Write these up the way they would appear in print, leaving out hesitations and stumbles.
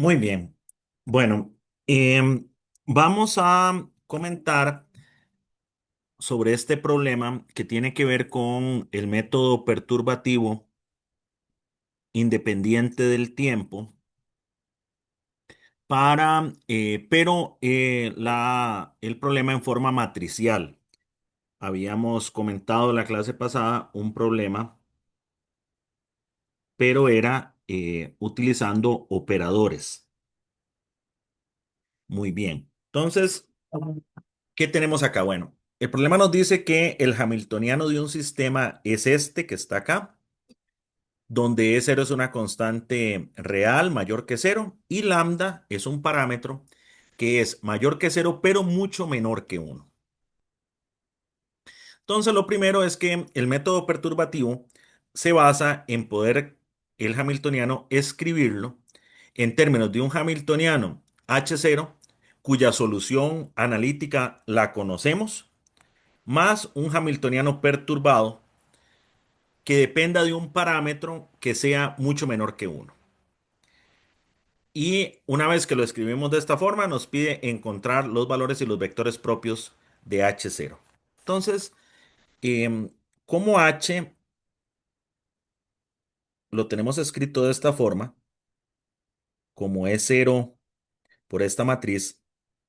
Muy bien. Bueno, em, vamos a comentar sobre este problema que tiene que ver con el método perturbativo independiente del tiempo pero el problema en forma matricial. Habíamos comentado en la clase pasada un problema, pero era utilizando operadores. Muy bien. Entonces, ¿qué tenemos acá? Bueno, el problema nos dice que el hamiltoniano de un sistema es este que está acá, donde E0 es una constante real mayor que cero y lambda es un parámetro que es mayor que cero, pero mucho menor que uno. Entonces, lo primero es que el método perturbativo se basa en poder el hamiltoniano escribirlo en términos de un hamiltoniano H0, cuya solución analítica la conocemos, más un hamiltoniano perturbado que dependa de un parámetro que sea mucho menor que uno. Y una vez que lo escribimos de esta forma, nos pide encontrar los valores y los vectores propios de H0. Entonces, como H lo tenemos escrito de esta forma, como E0 por esta matriz,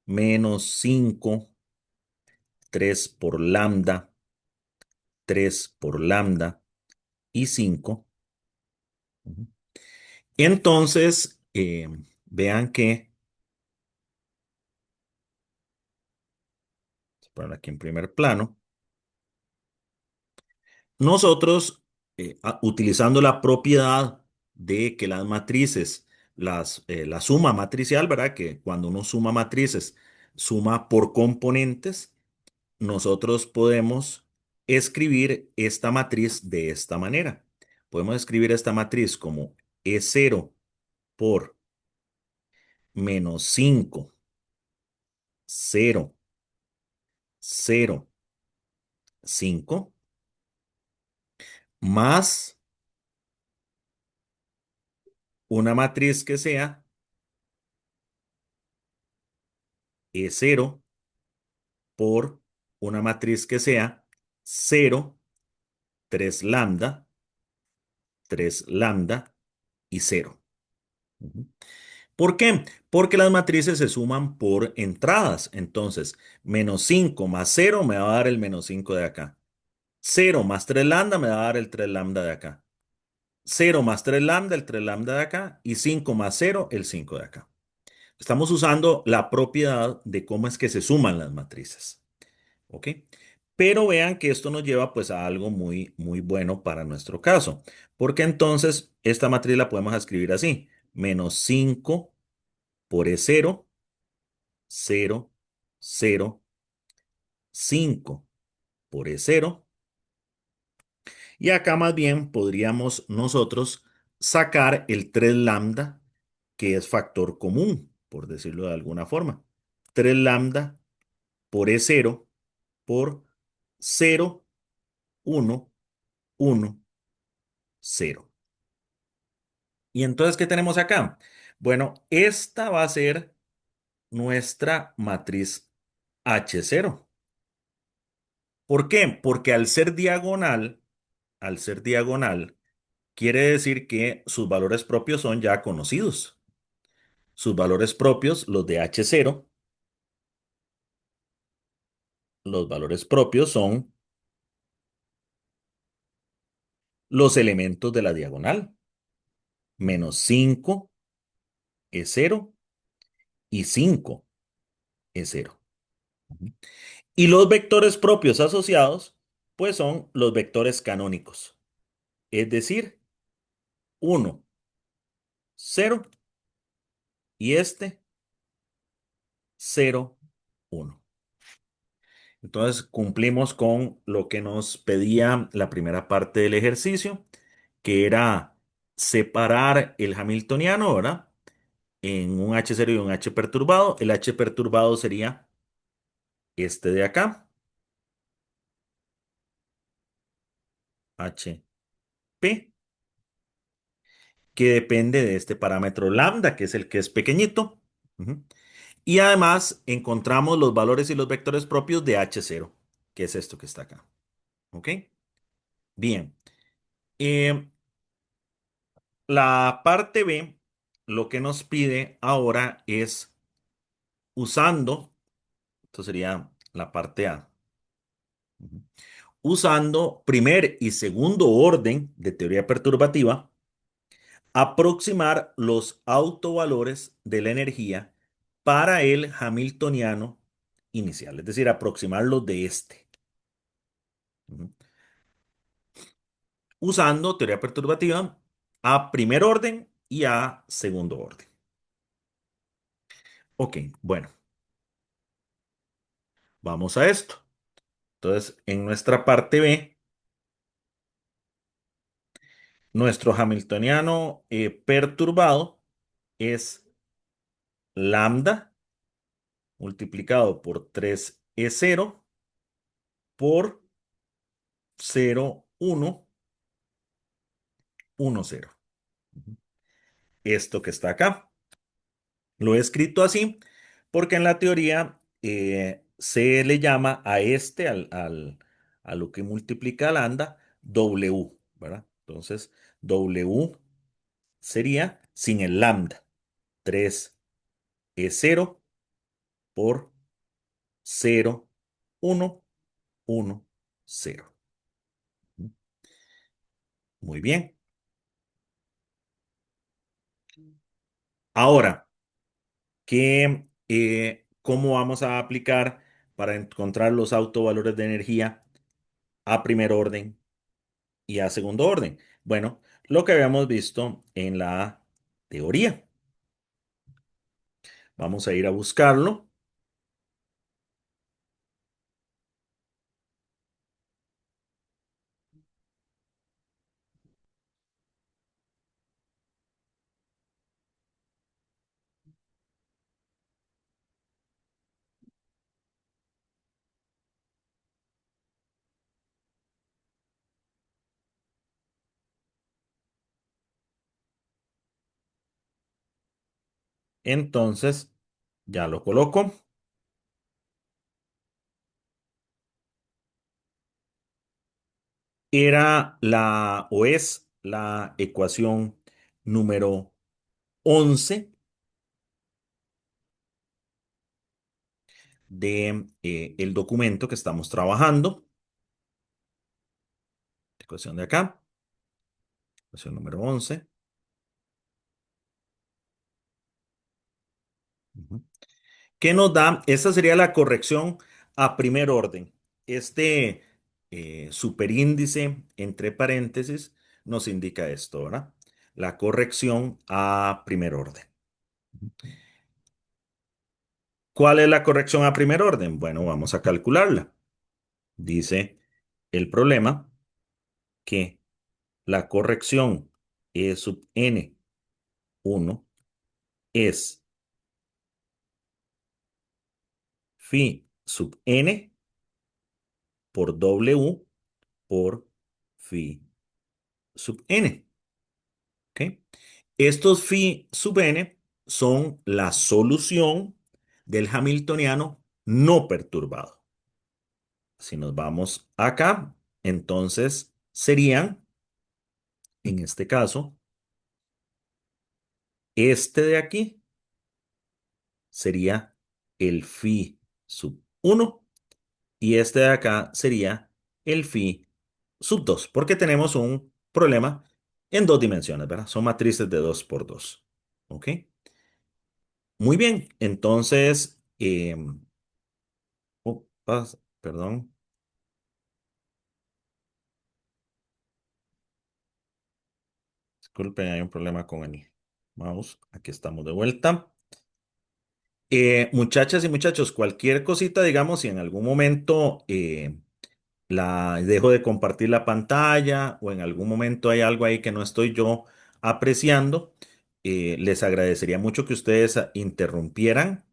menos 5 3 por lambda, 3 por lambda y 5. Entonces, vean que, poner aquí en primer plano, nosotros, utilizando la propiedad de que las matrices, la suma matricial, ¿verdad? Que cuando uno suma matrices, suma por componentes, nosotros podemos escribir esta matriz de esta manera. Podemos escribir esta matriz como E0 por menos 5 0 0 5 más una matriz que sea E0 por una matriz que sea 0 3 lambda, 3 lambda y 0. ¿Por qué? Porque las matrices se suman por entradas. Entonces, menos 5 más 0 me va a dar el menos 5 de acá. 0 más 3 lambda me va a dar el 3 lambda de acá. 0 más 3 lambda, el 3 lambda de acá. Y 5 más 0, el 5 de acá. Estamos usando la propiedad de cómo es que se suman las matrices. ¿Ok? Pero vean que esto nos lleva pues a algo muy, muy bueno para nuestro caso. Porque entonces esta matriz la podemos escribir así. Menos 5 por E0, 0, 0, 5 por E0. Y acá más bien podríamos nosotros sacar el 3 lambda, que es factor común, por decirlo de alguna forma. 3 lambda por E0 por 0, 1, 1, 0. Y entonces, ¿qué tenemos acá? Bueno, esta va a ser nuestra matriz H0. ¿Por qué? Porque al ser diagonal, quiere decir que sus valores propios son ya conocidos. Sus valores propios, los de H0, los valores propios son los elementos de la diagonal. Menos 5 es 0 y 5 es 0. Y los vectores propios asociados, pues son los vectores canónicos. Es decir, 1, 0 y este 0, 1. Entonces cumplimos con lo que nos pedía la primera parte del ejercicio, que era separar el hamiltoniano, ¿verdad? En un H0 y un H perturbado. El H perturbado sería este de acá, HP, que depende de este parámetro lambda, que es el que es pequeñito. Ujú. Y además encontramos los valores y los vectores propios de H0, que es esto que está acá. ¿Ok? Bien. Eh, la parte B, lo que nos pide ahora es usando, esto sería la parte A, ujú, usando primer y segundo orden de teoría perturbativa, aproximar los autovalores de la energía para el hamiltoniano inicial, es decir, aproximarlos de este. Ujú. Usando teoría perturbativa a primer orden y a segundo orden. Ok, bueno, vamos a esto. Entonces, en nuestra parte B, nuestro hamiltoniano perturbado es lambda multiplicado por 3E0 por 0,1,1,0. Esto que está acá. Lo he escrito así porque en la teoría se le llama a este, a lo que multiplica lambda, W, ¿verdad? Entonces, W sería sin el lambda, 3E0 por 0,1,1,0. Muy bien. Ahora, ¿cómo vamos a aplicar para encontrar los autovalores de energía a primer orden y a segundo orden? Bueno, lo que habíamos visto en la teoría. Vamos a ir a buscarlo. Entonces, ya lo coloco. Era la o es la ecuación número 11 de el documento que estamos trabajando. Ecuación de acá, ecuación número 11. Ujú. ¿Qué nos da? Esta sería la corrección a primer orden. Este superíndice entre paréntesis nos indica esto, ¿verdad? La corrección a primer orden. ¿Cuál es la corrección a primer orden? Bueno, vamos a calcularla. Dice el problema que la corrección E sub n 1 es phi sub n por W por phi sub n. ¿Ok? Estos phi sub n son la solución del hamiltoniano no perturbado. Si nos vamos acá, entonces serían, en este caso, este de aquí sería el phi sub 1 y este de acá sería el phi sub 2 porque tenemos un problema en dos dimensiones, ¿verdad? Son matrices de 2 por 2. ¿Ok? Muy bien, entonces, perdón, disculpen, hay un problema con el mouse. Aquí estamos de vuelta. Muchachas y muchachos, cualquier cosita, digamos, si en algún momento la dejo de compartir la pantalla o en algún momento hay algo ahí que no estoy yo apreciando, les agradecería mucho que ustedes interrumpieran,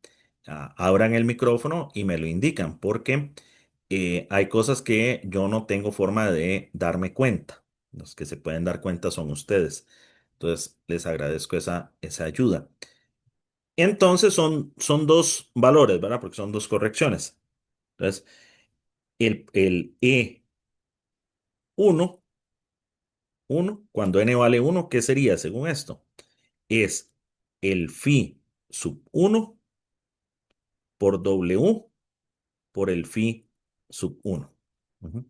abran el micrófono y me lo indican, porque hay cosas que yo no tengo forma de darme cuenta. Los que se pueden dar cuenta son ustedes. Entonces, les agradezco esa ayuda. Entonces, son dos valores, ¿verdad? Porque son dos correcciones. Entonces, el E1, 1, cuando n vale 1, ¿qué sería según esto? Es el phi sub 1 por W por el phi sub 1. Ujú.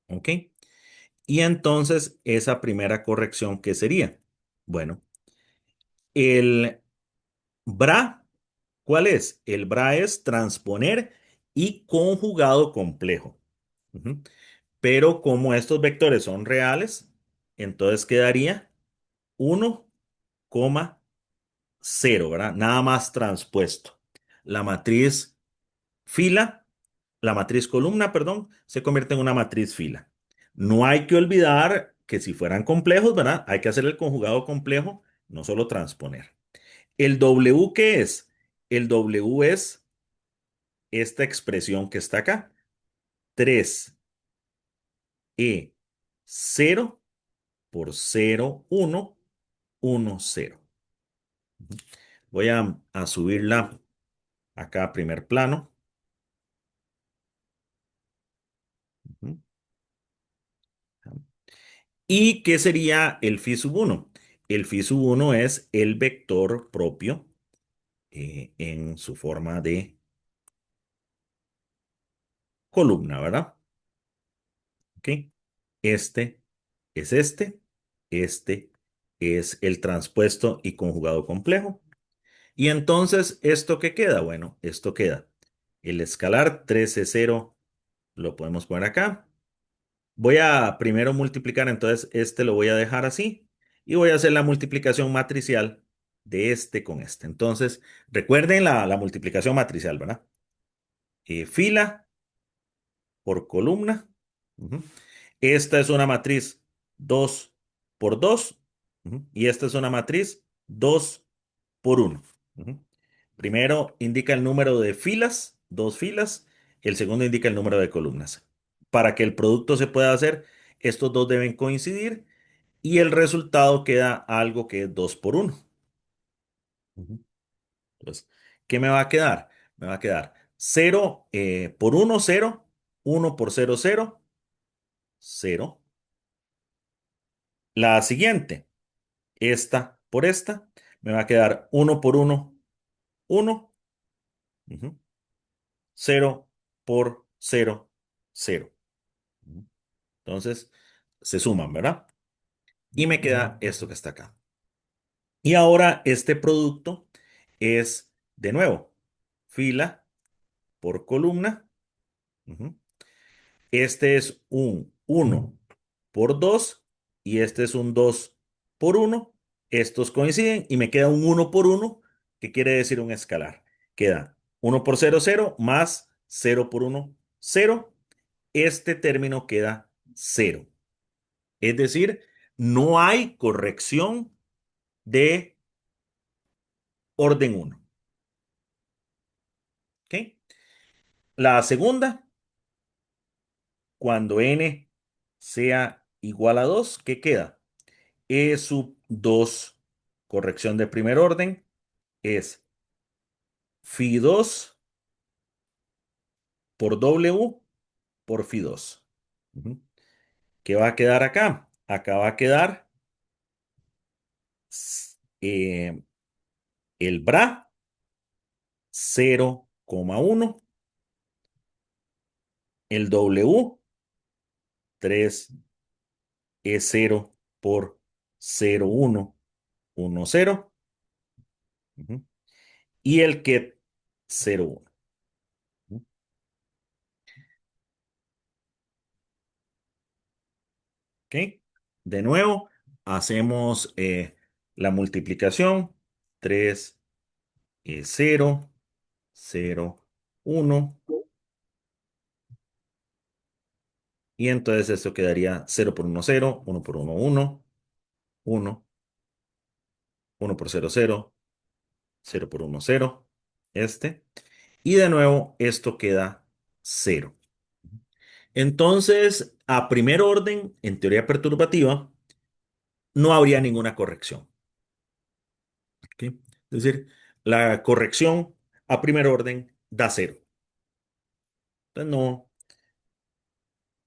¿Ok? Y entonces, esa primera corrección, ¿qué sería? Bueno, el BRA, ¿cuál es? El BRA es transponer y conjugado complejo. Ujú. Pero como estos vectores son reales, entonces quedaría 1,0, ¿verdad? Nada más transpuesto. La matriz fila, la matriz columna, perdón, se convierte en una matriz fila. No hay que olvidar que si fueran complejos, ¿verdad? Hay que hacer el conjugado complejo, no solo transponer. ¿El W qué es? El W es esta expresión que está acá. 3E0 por 0,1,1,0. Voy a subirla acá a primer plano. Ujú. ¿Y qué sería el phi sub 1? El phi sub 1 es el vector propio en su forma de columna, ¿verdad? ¿Ok? Este este, este es el transpuesto y conjugado complejo. Y entonces, ¿esto qué queda? Bueno, esto queda. El escalar 13,0 lo podemos poner acá. Voy a primero multiplicar, entonces este lo voy a dejar así y voy a hacer la multiplicación matricial de este con este. Entonces, recuerden la multiplicación matricial, ¿verdad? Fila por columna. Ujú. Esta es una matriz 2 por 2. Ujú. Y esta es una matriz 2 por 1. Ujú. Primero indica el número de filas, dos filas. El segundo indica el número de columnas. Para que el producto se pueda hacer, estos dos deben coincidir y el resultado queda algo que es 2 por 1. Ujú. Entonces, ¿qué me va a quedar? Me va a quedar 0 por 1, 0, 1 por 0, 0, 0. La siguiente, esta por esta, me va a quedar 1 por 1, 1, 0 por 0, 0. Entonces, se suman, ¿verdad? Y me queda esto que está acá. Y ahora este producto es, de nuevo, fila por columna. Ujú. Este es un 1 por 2 y este es un 2 por 1. Estos coinciden y me queda un 1 por 1, que quiere decir un escalar. Queda 1 por 0, 0 más 0 por 1, 0. Este término queda 0. Es decir, no hay corrección de orden 1. ¿Ok? La segunda, cuando n sea igual a 2, ¿qué queda? E sub 2, corrección de primer orden, es phi 2 por W por phi 2. Ujú. ¿Qué va a quedar acá? Acá va a quedar eh, el bra 0,1, el W 3E0 por 0,1,1,0. Ujú. Y el ket 0,1. Ujú. ¿Ok? De nuevo, hacemos la multiplicación. 3, 0, 0, 1. Y entonces esto quedaría 0 por 1, 0, 1 por 1, 1, 1, 1 por 0, 0, 0 por 1, 0. Este. Y de nuevo, esto queda 0. Entonces, a primer orden, en teoría perturbativa, no habría ninguna corrección. ¿Ok? Es decir, la corrección a primer orden da cero. Entonces no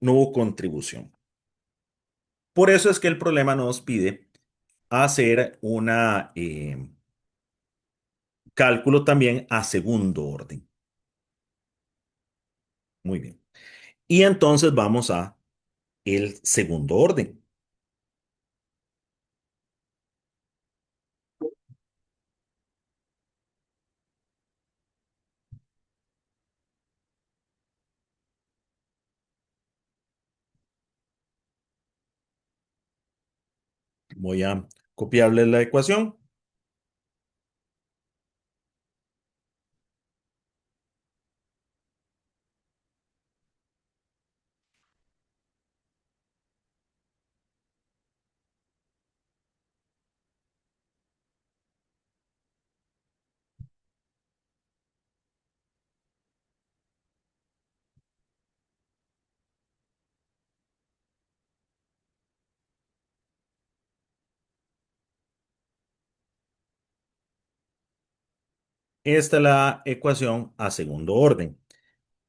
hubo contribución. Por eso es que el problema nos pide hacer una cálculo también a segundo orden. Muy bien. Y entonces vamos a el segundo orden. Voy a copiarle la ecuación. Esta es la ecuación a segundo orden.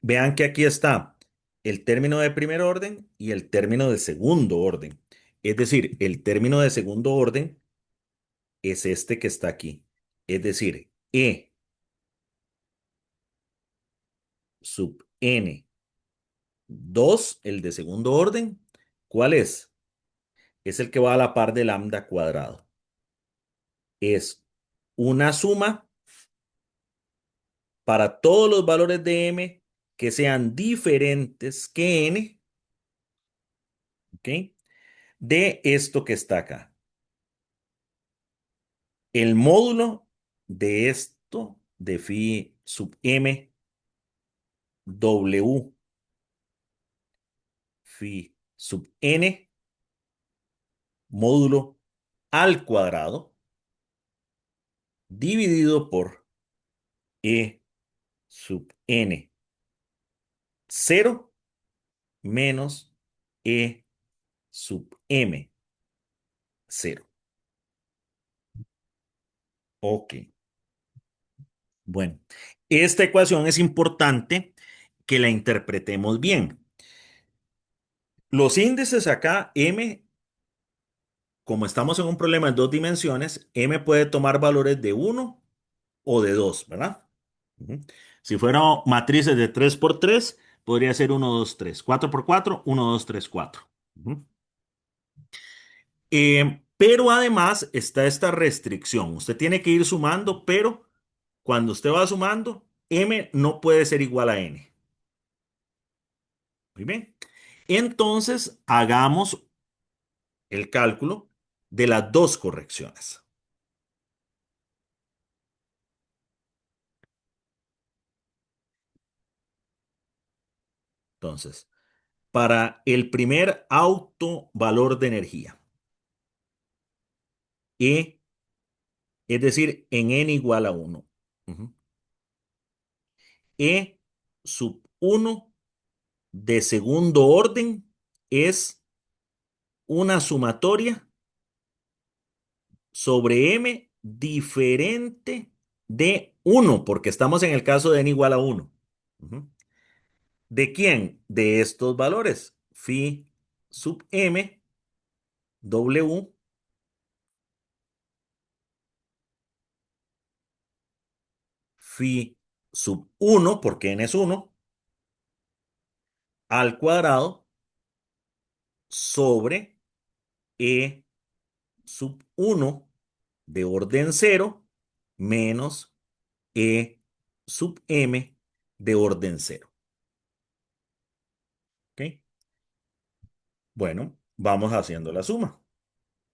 Vean que aquí está el término de primer orden y el término de segundo orden. Es decir, el término de segundo orden es este que está aquí. Es decir, sub n 2, el de segundo orden. ¿Cuál es? Es el que va a la par de lambda cuadrado. Es una suma para todos los valores de m que sean diferentes que n, ¿ok? De esto que está acá. El módulo de esto, de phi sub m, w phi sub n, módulo al cuadrado, dividido por e sub n 0 menos e sub m 0. Ok, bueno, esta ecuación es importante que la interpretemos bien. Los índices acá, m, como estamos en un problema en dos dimensiones, m puede tomar valores de uno o de 2, ¿verdad? Ujú. Si fueran matrices de 3 por 3, podría ser uno 2 3. 4 por 4, 1 2 3 4. Ujú. Pero además está esta restricción. Usted tiene que ir sumando, pero cuando usted va sumando, m no puede ser igual a n. Muy bien. Entonces, hagamos el cálculo de las dos correcciones. Entonces, para el primer autovalor de energía, E, es decir, en n igual a 1. Ujú. E sub 1 de segundo orden es una sumatoria sobre m diferente de 1, porque estamos en el caso de n igual a 1. Ujú. ¿De quién? De estos valores. Phi sub m, w, phi sub 1, porque n es 1, al cuadrado sobre e sub 1 de orden cero menos e sub m de orden cero. ¿Ok? Bueno, vamos haciendo la suma.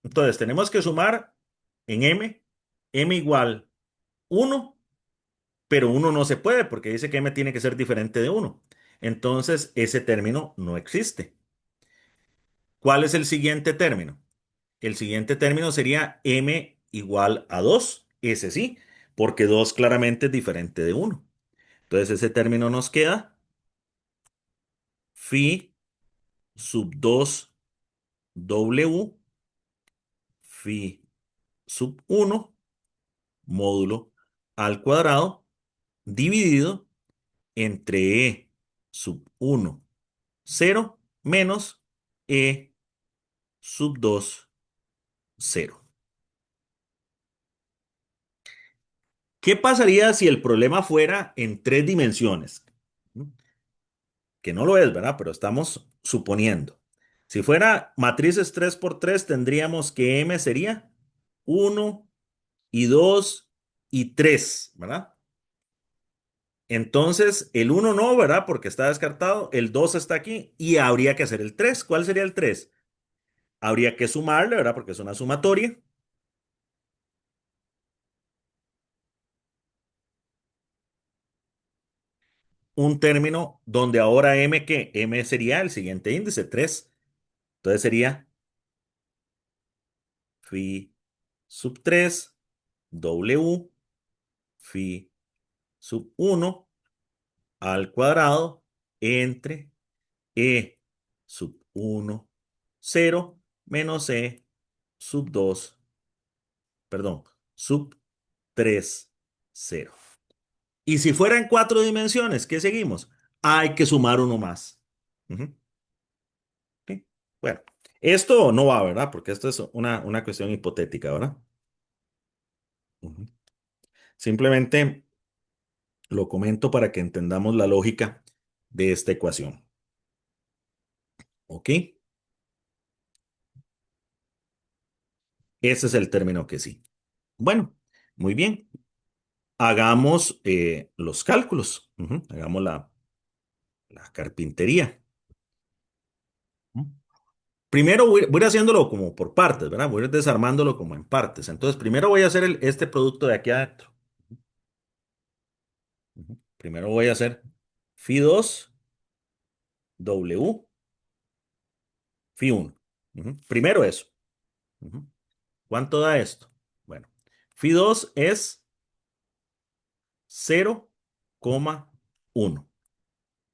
Entonces, tenemos que sumar en m igual 1, pero 1 no se puede porque dice que m tiene que ser diferente de 1. Entonces, ese término no existe. ¿Cuál es el siguiente término? El siguiente término sería m igual a 2. Ese sí, porque 2 claramente es diferente de 1. Entonces, ese término nos queda phi sub 2 w phi sub 1 módulo al cuadrado dividido entre sub 1 0 menos sub 2 0. ¿Qué pasaría si el problema fuera en tres dimensiones? Que no lo es, ¿verdad? Pero estamos suponiendo. Si fuera matrices 3 por 3 tendríamos que M sería 1 y 2 y 3, ¿verdad? Entonces, el uno no, ¿verdad? Porque está descartado. El 2 está aquí y habría que hacer el 3. ¿Cuál sería el 3? Habría que sumarle, ¿verdad? Porque es una sumatoria. Un término donde ahora M, ¿qué? M sería el siguiente índice, 3. Entonces sería phi sub 3 W phi sub 1 al cuadrado entre sub 1 0 menos sub 2, perdón, sub 3 0. Y si fuera en cuatro dimensiones, ¿qué seguimos? Hay que sumar uno más. Ujú, ¿sí? Bueno, esto no va, ¿verdad? Porque esto es una cuestión hipotética, ¿verdad? Ujú. Simplemente lo comento para que entendamos la lógica de esta ecuación. ¿Ok? Ese es el término que sí. Bueno, muy bien. Hagamos los cálculos. Ujú, hagamos la carpintería. Ujú. Primero voy a ir haciéndolo como por partes, ¿verdad? Voy a ir desarmándolo como en partes. Entonces, primero voy a hacer este producto de aquí adentro. Ujú. Primero voy a hacer phi 2 W phi 1. Ujú. Primero eso. Ujú. ¿Cuánto da esto? Bueno, phi 2 es 0,1.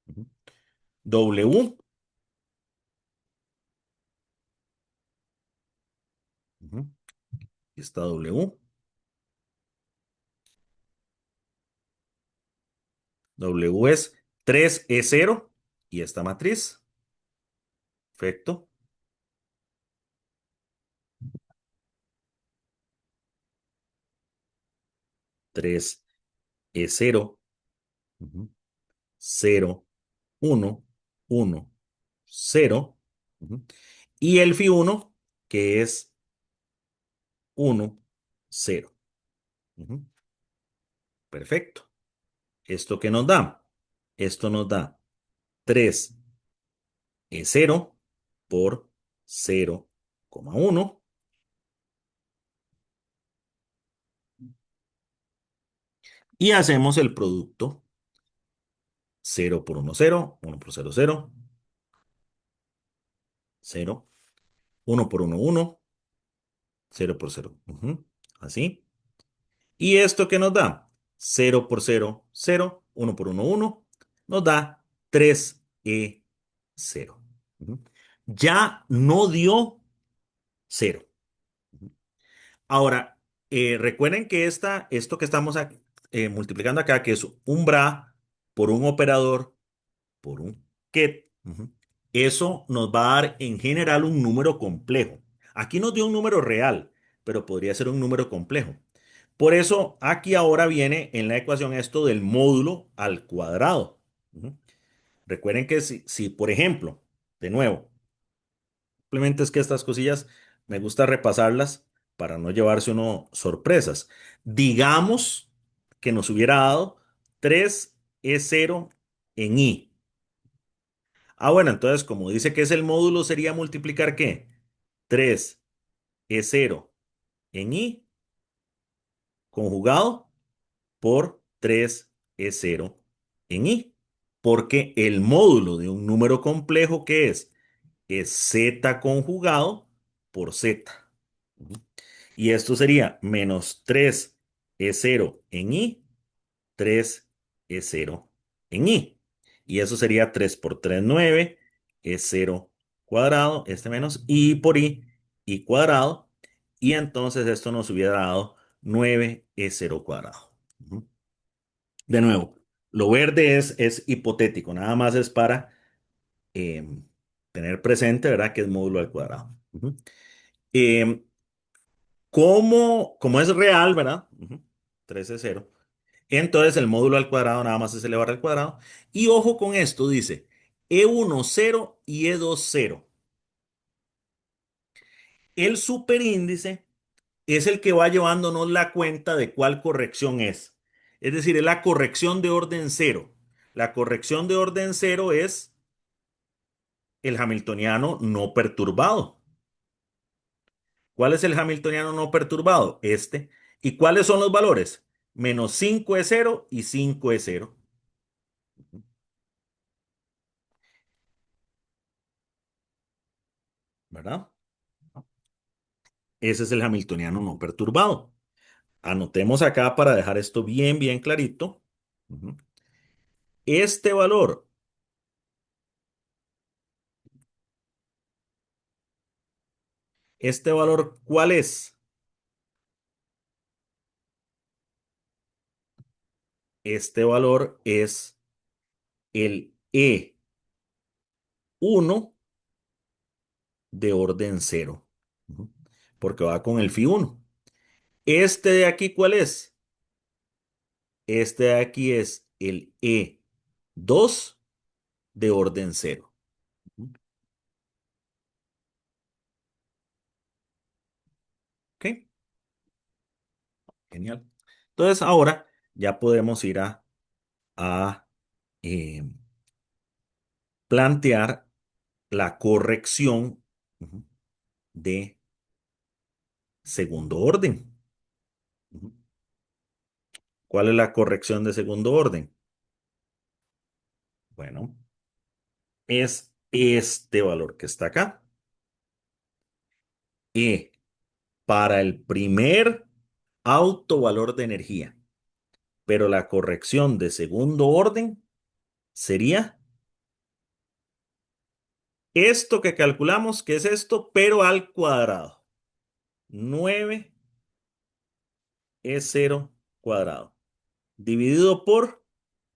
Ujú. W, ujú, aquí está W. W es 3E0 y esta matriz. Perfecto. 3E0, 0, 1, 1, 0. Y el phi 1, que es 1, 0. Perfecto. ¿Esto qué nos da? Esto nos da 3E0 por 0,1. Y hacemos el producto 0 por 1, 0, 1 por 0, 0, 0, 1 por 1, 1, 0 por 0. Así. ¿Y esto qué nos da? 0 por 0, 0, 1 por 1, 1. Nos da 3E0. Ya no dio 0. Ahora, recuerden que esto que estamos multiplicando acá, que es un bra por un operador por un ket, eso nos va a dar en general un número complejo. Aquí nos dio un número real, pero podría ser un número complejo. Por eso aquí ahora viene en la ecuación esto del módulo al cuadrado. Ujú. Recuerden que si, por ejemplo, de nuevo, simplemente es que estas cosillas me gusta repasarlas para no llevarse uno sorpresas. Digamos que nos hubiera dado 3E0 en I. Bueno, entonces como dice que es el módulo, sería multiplicar ¿qué? 3E0 en I conjugado por 3E0 en I. Porque el módulo de un número complejo, ¿qué es? Es Z conjugado por Z. Y esto sería menos 3E0 en I, 3E0 en I. Y eso sería 3 por 3 9, E0 cuadrado, este menos I por I cuadrado. y entonces esto nos hubiera dado 9E0 cuadrado. Ujú. De nuevo, lo verde es hipotético, nada más es para em, tener presente, ¿verdad? Que es módulo al cuadrado. Ujú. Em, como es real, ¿verdad? Ujú. 13,0. Entonces el módulo al cuadrado nada más es elevar al cuadrado. Y ojo con esto, dice E1 0 y E2 0. El superíndice es el que va llevándonos la cuenta de cuál corrección es. Es decir, es la corrección de orden cero. La corrección de orden cero es el hamiltoniano no perturbado. ¿Cuál es el hamiltoniano no perturbado? Este. ¿Y cuáles son los valores? Menos 5E0 y 5E0. ¿Verdad? Ese es el hamiltoniano no perturbado. Anotemos acá para dejar esto bien, bien clarito. Ujú. Este valor, este valor, ¿cuál es? Este valor es el E1 de orden cero. Ujú. Porque va con el phi 1. Este de aquí, ¿cuál es? Este de aquí es el E2 de orden cero. Ujú. ¿Ok? Genial. Entonces ahora ya podemos ir a eh, plantear la corrección, ujú, de segundo orden. Ujú. ¿Cuál es la corrección de segundo orden? Bueno, es este valor que está acá. E para el primer autovalor de energía. Pero la corrección de segundo orden sería esto que calculamos, que es esto, pero al cuadrado. 9E0 cuadrado. Dividido por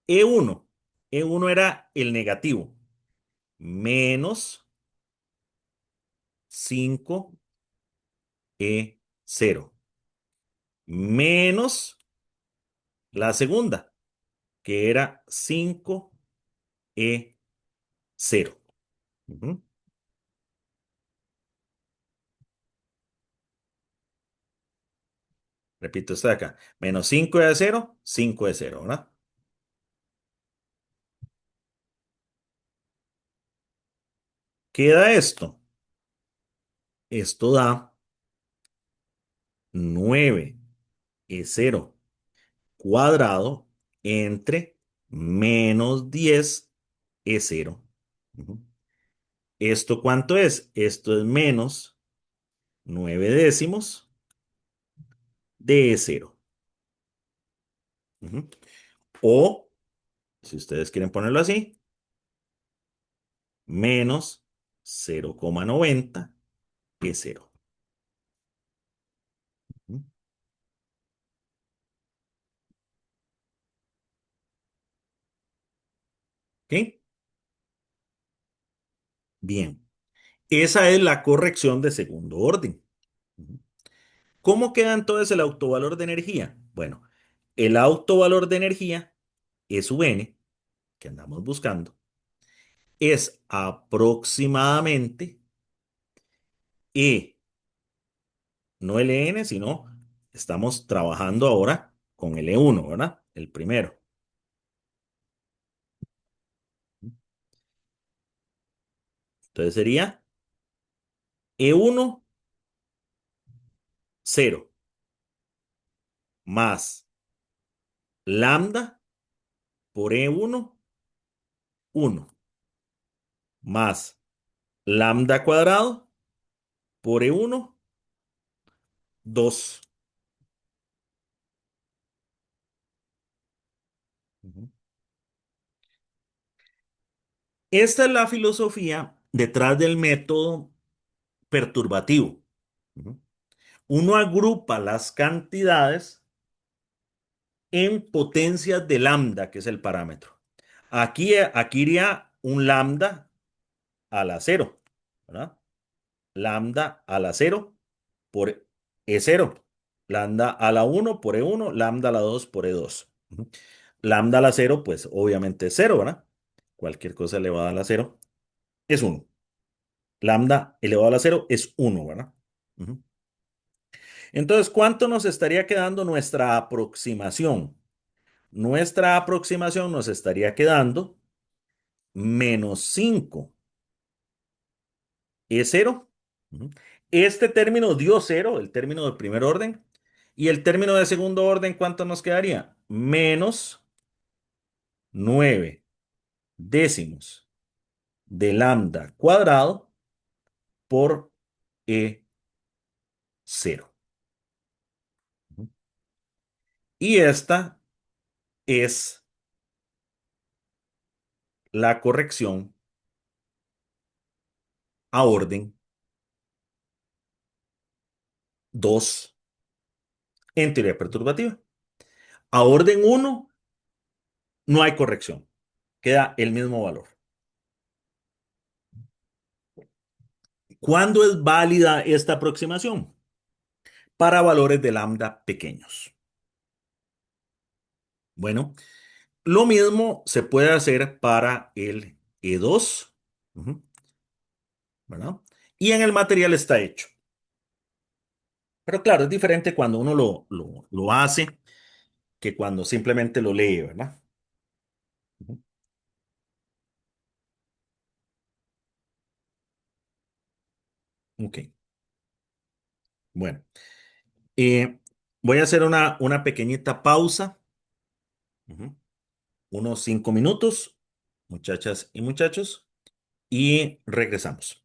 E1. E1 era el negativo. Menos 5E0. Menos la segunda, que era 5E0. Ujú. Repito esto de acá. Menos 5E0, 5E0, ¿verdad? ¿Qué da esto? Esto da 9E0 cuadrado entre menos 10E0. Ujú. ¿Esto cuánto es? Esto es menos 9 décimos de E0. Ujú. O, si ustedes quieren ponerlo así, menos 0,90 E0. Ujú. ¿Ok? Bien. Esa es la corrección de segundo orden. Ujú. ¿Cómo queda entonces el autovalor de energía? Bueno, el autovalor de energía, E sub n, que andamos buscando, es aproximadamente E, no Ln, sino estamos trabajando ahora con el E1, ¿verdad? El primero. Entonces sería E1, 0, más lambda por E1, 1, más lambda cuadrado por E1, 2. Ujú. Esta es la filosofía detrás del método perturbativo. Ujú. uno agrupa las cantidades en potencias de lambda, que es el parámetro. Aquí iría un lambda a la cero, ¿verdad? Lambda a la cero por E0. Lambda a la uno por E1, lambda a la 2 por E2. Ujú. Lambda a la cero, pues obviamente es cero, ¿verdad? Cualquier cosa elevada a la cero es uno. Lambda elevado a la cero es uno, ¿verdad? Ujú. Entonces, ¿cuánto nos estaría quedando nuestra aproximación? Nuestra aproximación nos estaría quedando menos 5 es cero. Ujú. Este término dio cero, el término de primer orden. Y el término de segundo orden, ¿cuánto nos quedaría? Menos 9 décimos de lambda cuadrado por E cero. Y esta es la corrección a orden 2 en teoría perturbativa. A orden uno no hay corrección, queda el mismo valor. ¿Cuándo es válida esta aproximación? Para valores de lambda pequeños. Bueno, lo mismo se puede hacer para el E2, ujú, ¿verdad? Y en el material está hecho. Pero claro, es diferente cuando uno lo hace que cuando simplemente lo lee, ¿verdad? Ujú. Ok, bueno. Eh, Voy a hacer una pequeñita pausa, ujú, unos 5 minutos, muchachas y muchachos, y regresamos.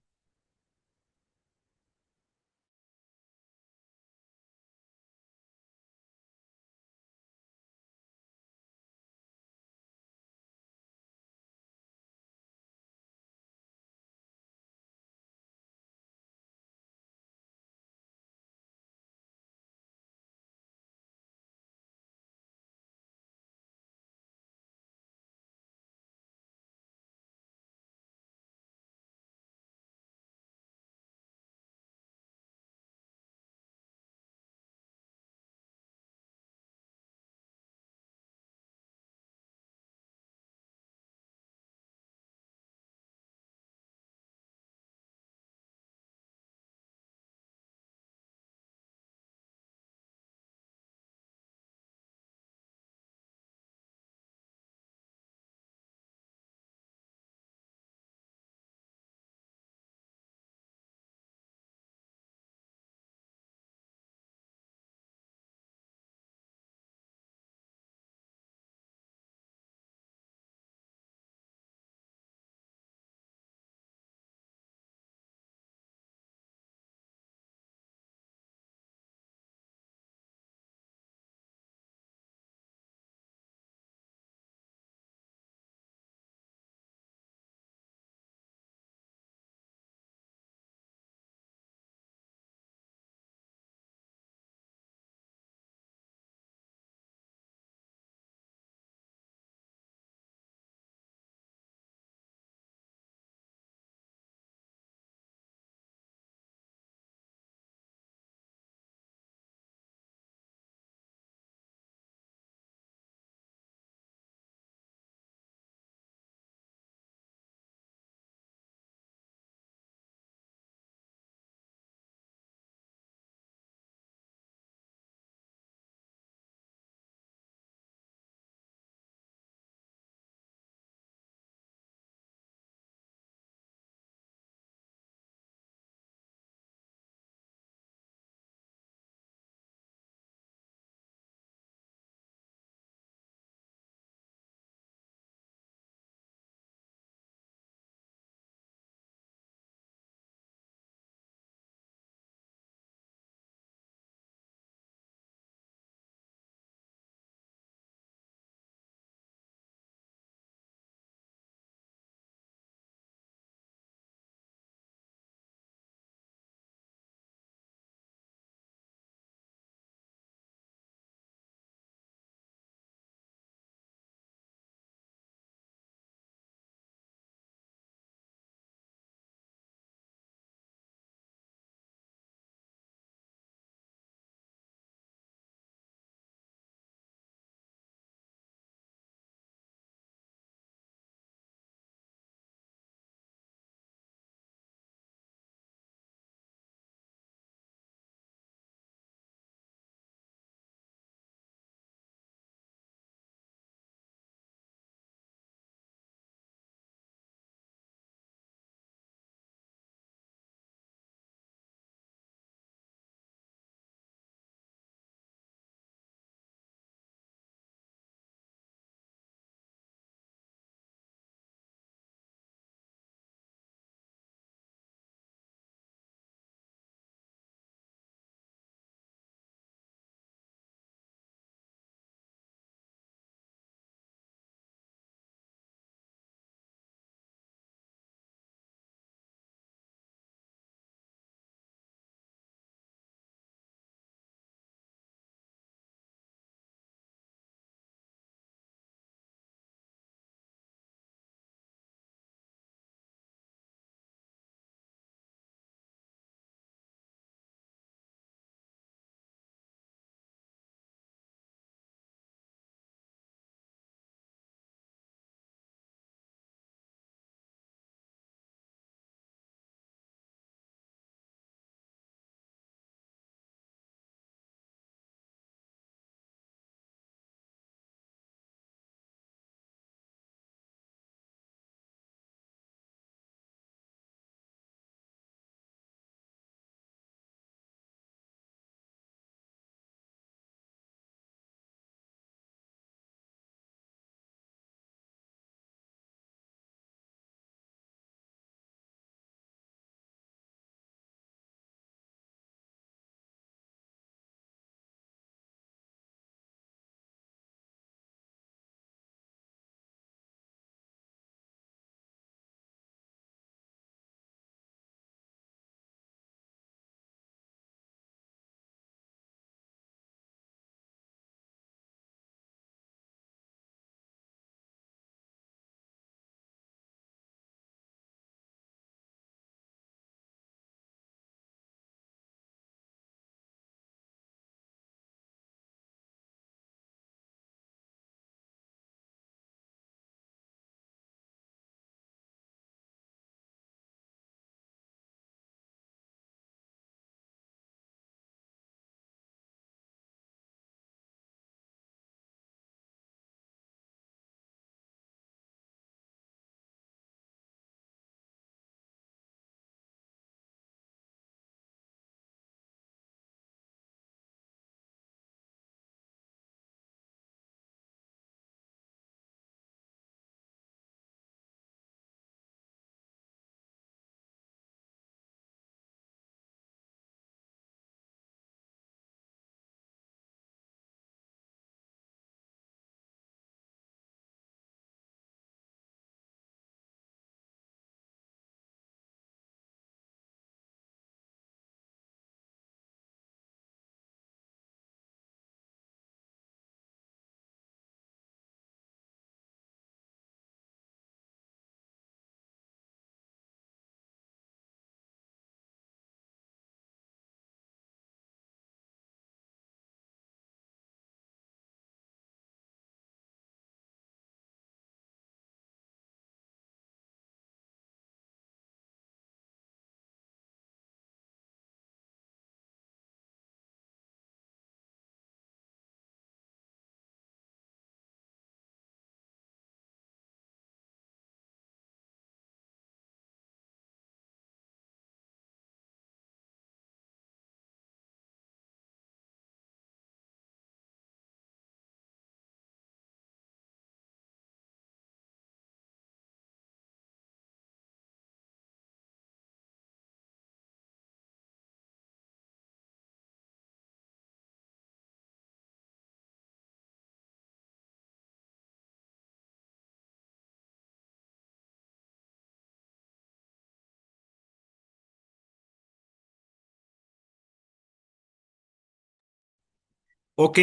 Ok,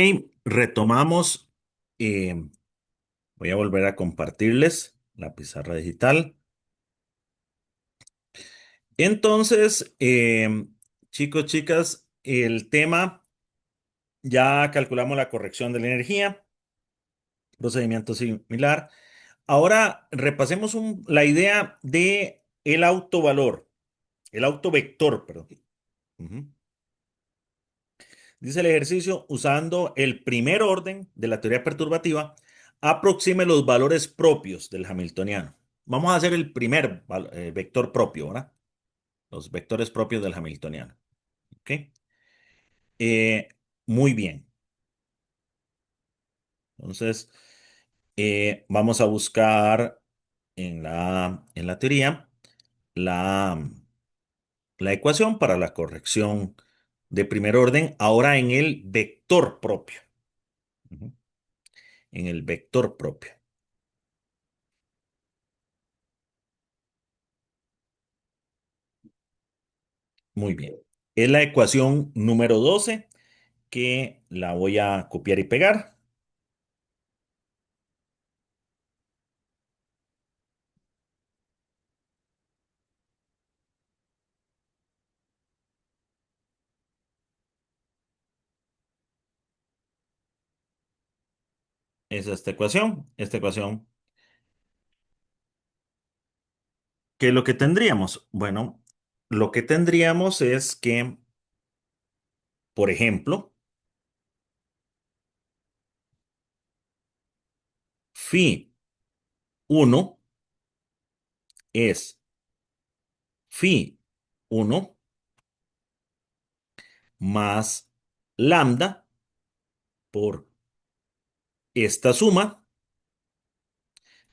retomamos. eh, Voy a volver a compartirles la pizarra digital. Entonces, chicos, chicas, el tema, ya calculamos la corrección de la energía, procedimiento similar. Ahora repasemos la idea de el autovector, perdón. Ujú. Dice el ejercicio, usando el primer orden de la teoría perturbativa, aproxime los valores propios del Hamiltoniano. Vamos a hacer el primer vector propio, ¿verdad? Los vectores propios del Hamiltoniano. ¿Ok? Eh, Muy bien. Entonces, vamos a buscar en la teoría la, la ecuación para la corrección de primer orden, ahora en el vector propio. Ujú. En el vector propio. Muy bien. Es la ecuación número 12 que la voy a copiar y pegar. Es esta ecuación. Esta ecuación, ¿qué es lo que tendríamos? Bueno, lo que tendríamos es que, por ejemplo, phi 1 es phi 1 más lambda por esta suma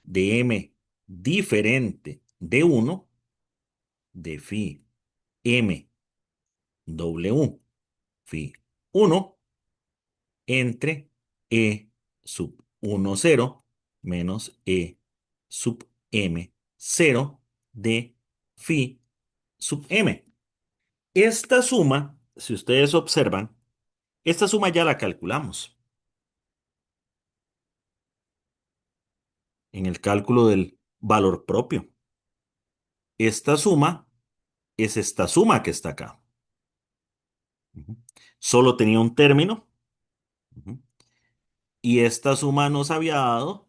de m diferente de 1 de phi m w phi 1 entre e sub 1 cero menos e sub m cero de phi sub m. Esta suma, si ustedes observan, esta suma ya la calculamos en el cálculo del valor propio. Esta suma es esta suma que está acá. Ujú. Solo tenía un término. Ujú. Y esta suma nos había dado,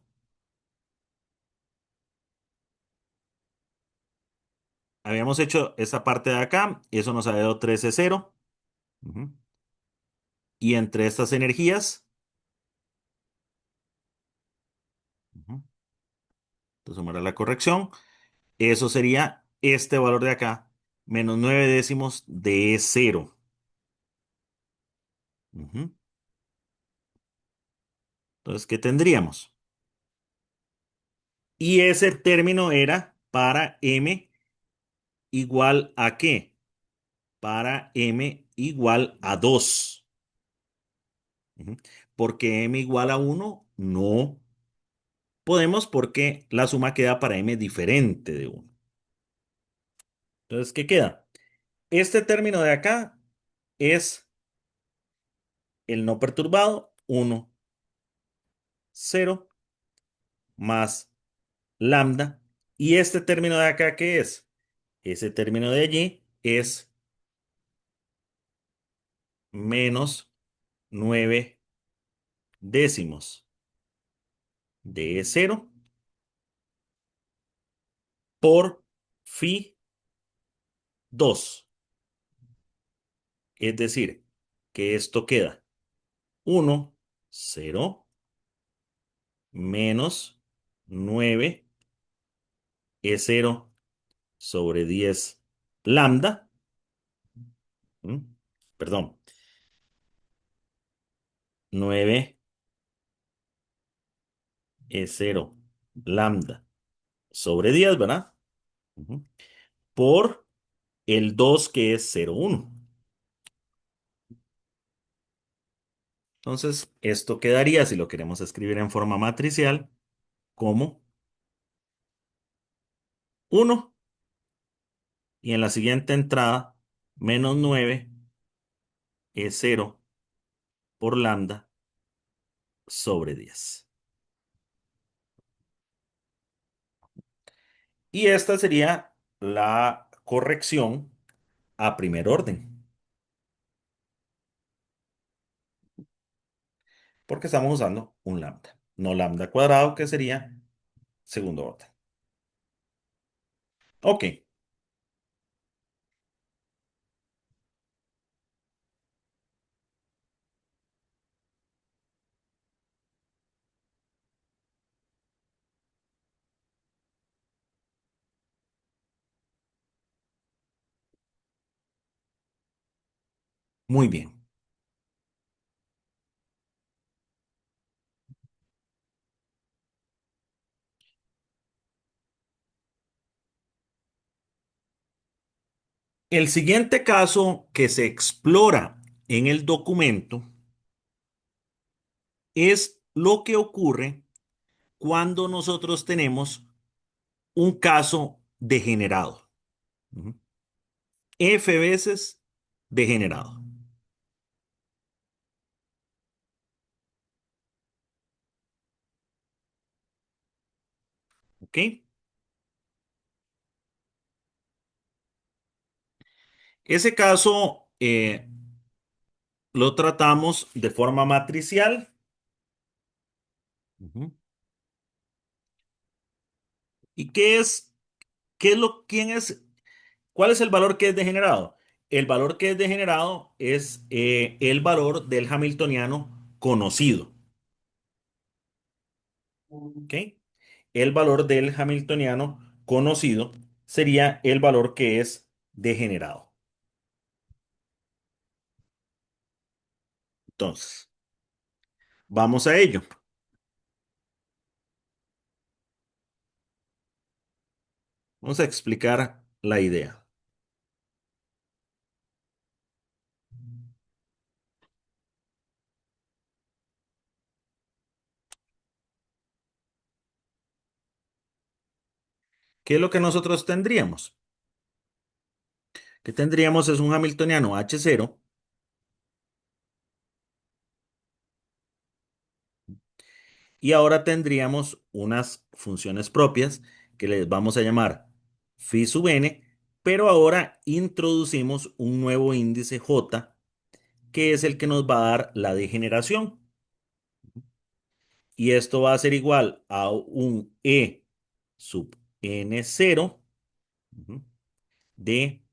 habíamos hecho esta parte de acá, eso nos había dado 13 cero. Ujú. Y entre estas energías, ujú, entonces sumar la corrección, eso sería este valor de acá, menos 9 décimos de cero. Ujú. Entonces, ¿qué tendríamos? Y ese término era para m igual a ¿qué? Para m igual a 2. Ujú. Porque m igual a 1 no podemos porque la suma queda para m diferente de 1. Entonces, ¿qué queda? Este término de acá es el no perturbado, 1, 0, más lambda. Y este término de acá, ¿qué es? Ese término de allí es menos 9 décimos de cero por phi 2. Es decir, que esto queda 1, 0, menos 9 E0 sobre 10 lambda. ¿Mm? Perdón, 9 E0 lambda sobre 10, ¿verdad? Ujú. Por el 2 que es 0,1. Entonces, esto quedaría, si lo queremos escribir en forma matricial, como 1 y en la siguiente entrada, menos 9 E0 por lambda sobre 10. Y esta sería la corrección a primer orden, porque estamos usando un lambda, no lambda cuadrado, que sería segundo orden. Ok, muy bien. El siguiente caso que se explora en el documento es lo que ocurre cuando nosotros tenemos un caso degenerado. Ujú. F veces degenerado. ¿Ok? Ese caso lo tratamos de forma matricial. Ujú. ¿Y cuál es el valor que es degenerado? El valor que es degenerado es el valor del hamiltoniano conocido. ¿Ok? El valor del hamiltoniano conocido sería el valor que es degenerado. Entonces, vamos a ello. Vamos a explicar la idea. ¿Qué es lo que nosotros tendríamos? Que tendríamos es un hamiltoniano H0 y ahora tendríamos unas funciones propias que les vamos a llamar phi sub n, pero ahora introducimos un nuevo índice J, que es el que nos va a dar la degeneración. Y esto va a ser igual a un E sub n0 ujú, de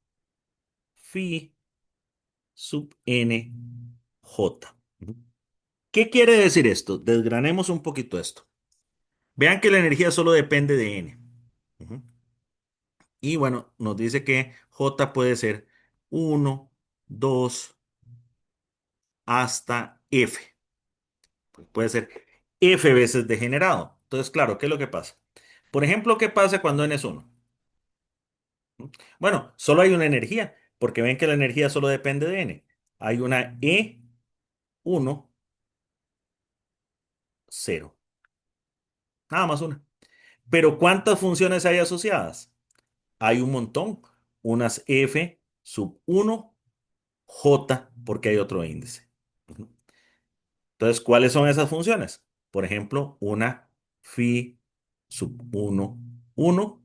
phi sub n j. Ujú. ¿Qué quiere decir esto? Desgranemos un poquito esto. Vean que la energía solo depende de n. Ujú. Y bueno, nos dice que j puede ser 1, 2 hasta f. Puede ser f veces degenerado. Entonces, claro, ¿qué es lo que pasa? Por ejemplo, ¿qué pasa cuando n es 1? Bueno, solo hay una energía, porque ven que la energía solo depende de n. Hay una E1, 0. Nada más una. Pero ¿cuántas funciones hay asociadas? Hay un montón. Unas F sub 1 J, porque hay otro índice. Ujú. Entonces, ¿cuáles son esas funciones? Por ejemplo, una phi sub 1 1,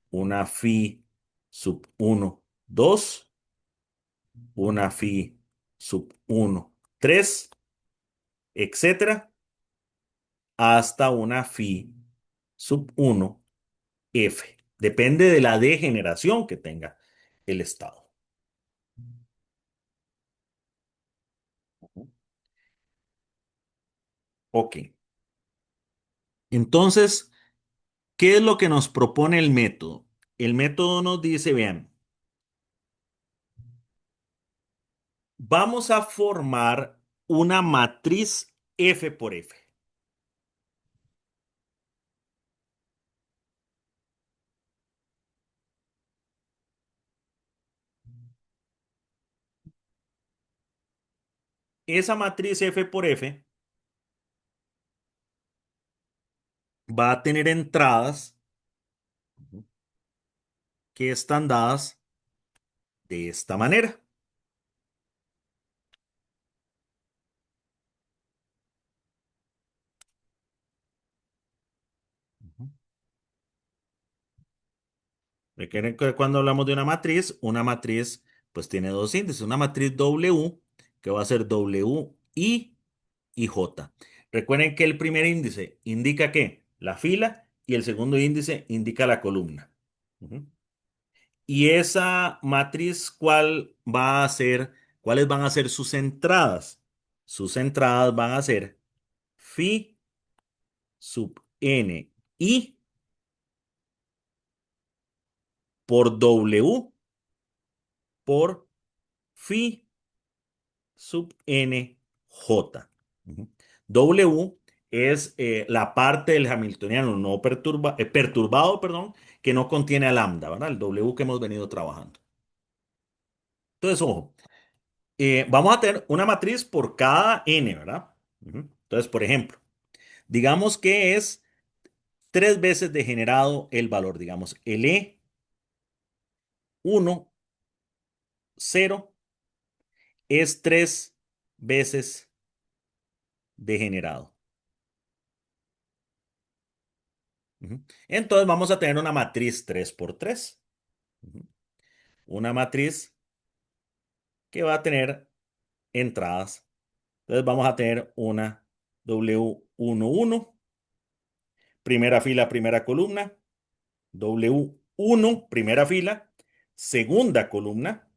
una phi sub 1 2, una phi sub 1 3, etcétera, hasta una phi sub 1 F. Depende de la degeneración que tenga el estado. Ok. Entonces, ¿qué es lo que nos propone el método? El método nos dice, vean, vamos a formar una matriz F por F. Esa matriz F por F va a tener entradas que están dadas de esta manera. Recuerden que cuando hablamos de una matriz pues tiene dos índices. Una matriz W que va a ser WI y J. Recuerden que el primer índice indica ¿qué? La fila y el segundo índice indica la columna. Ujú. Y esa matriz, ¿cuáles van a ser sus entradas? Sus entradas van a ser phi sub n i por W por phi sub n j. Ujú. W es la parte del hamiltoniano no perturbado, perdón, que no contiene a lambda, ¿verdad? El W que hemos venido trabajando. Entonces, ojo, vamos a tener una matriz por cada n, ¿verdad? Ujú. Entonces, por ejemplo, digamos que es tres veces degenerado el valor, digamos, el E1, 0 es tres veces degenerado. Ujú. Entonces vamos a tener una matriz 3 por 3. Ujú. Una matriz que va a tener entradas. Entonces vamos a tener una W11, primera fila, primera columna, W1, primera fila, segunda columna,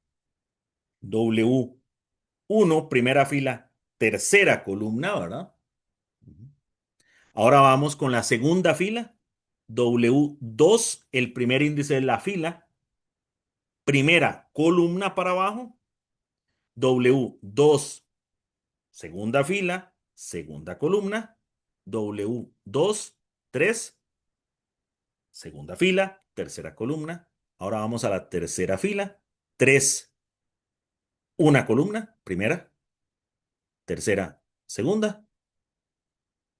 W1, primera fila, tercera columna, ¿verdad? Ujú. Ahora vamos con la segunda fila, W2, el primer índice de la fila, primera columna para abajo, W2, segunda fila, segunda columna, W2, 3, segunda fila, tercera columna. Ahora vamos a la tercera fila, 3, una columna, primera, tercera, segunda,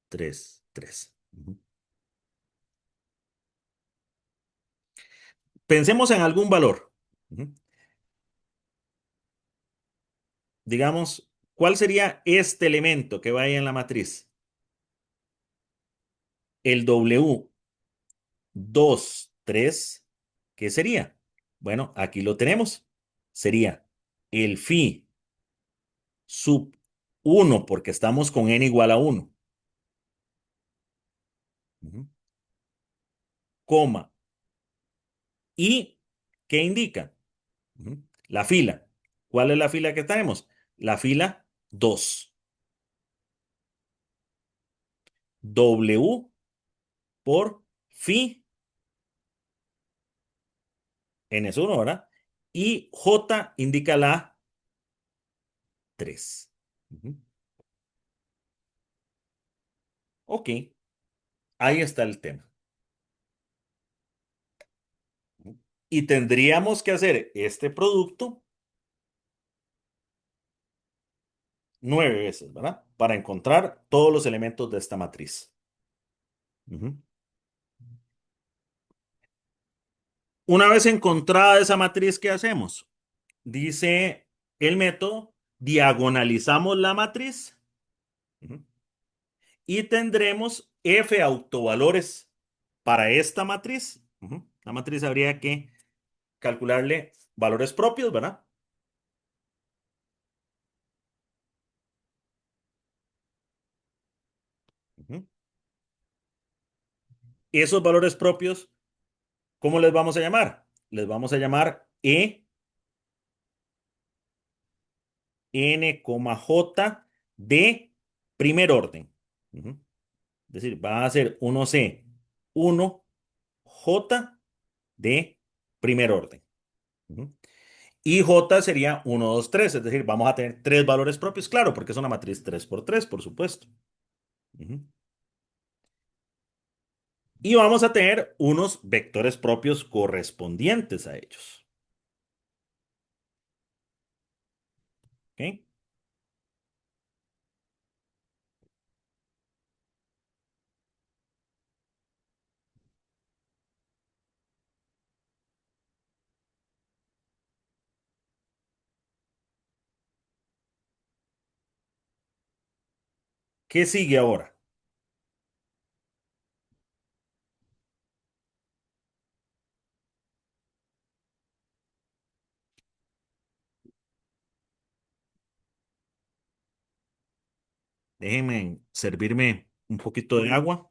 3, 3. Pensemos en algún valor. Ujú. Digamos, ¿cuál sería este elemento que vaya en la matriz? El W2, 3, ¿qué sería? Bueno, aquí lo tenemos. Sería el phi sub 1 porque estamos con n igual a 1, ujú, coma, y ¿qué indica? Ujú, la fila. ¿Cuál es la fila que tenemos? La fila 2. W por phi n es 1, ¿verdad? Y J indica la 3. Ujú. Ok, ahí está el tema. Y tendríamos que hacer este producto 9 veces, ¿verdad? Para encontrar todos los elementos de esta matriz. Ujú. Una vez encontrada esa matriz, ¿qué hacemos? Dice el método, diagonalizamos la matriz, ujú, y tendremos F autovalores para esta matriz. Ujú. La matriz habría que calcularle valores propios, ¿verdad? Ujú. Esos valores propios, ¿cómo les vamos a llamar? Les vamos a llamar N, J de primer orden. Ujú. Es decir, va a ser 1C, 1J de primer orden. Ujú. Y J sería 1, 2, 3. Es decir, vamos a tener tres valores propios, claro, porque es una matriz 3 por 3, por supuesto. Ujú. Y vamos a tener unos vectores propios correspondientes a ellos. ¿Ok? ¿Qué sigue ahora? Déjenme servirme un poquito de agua.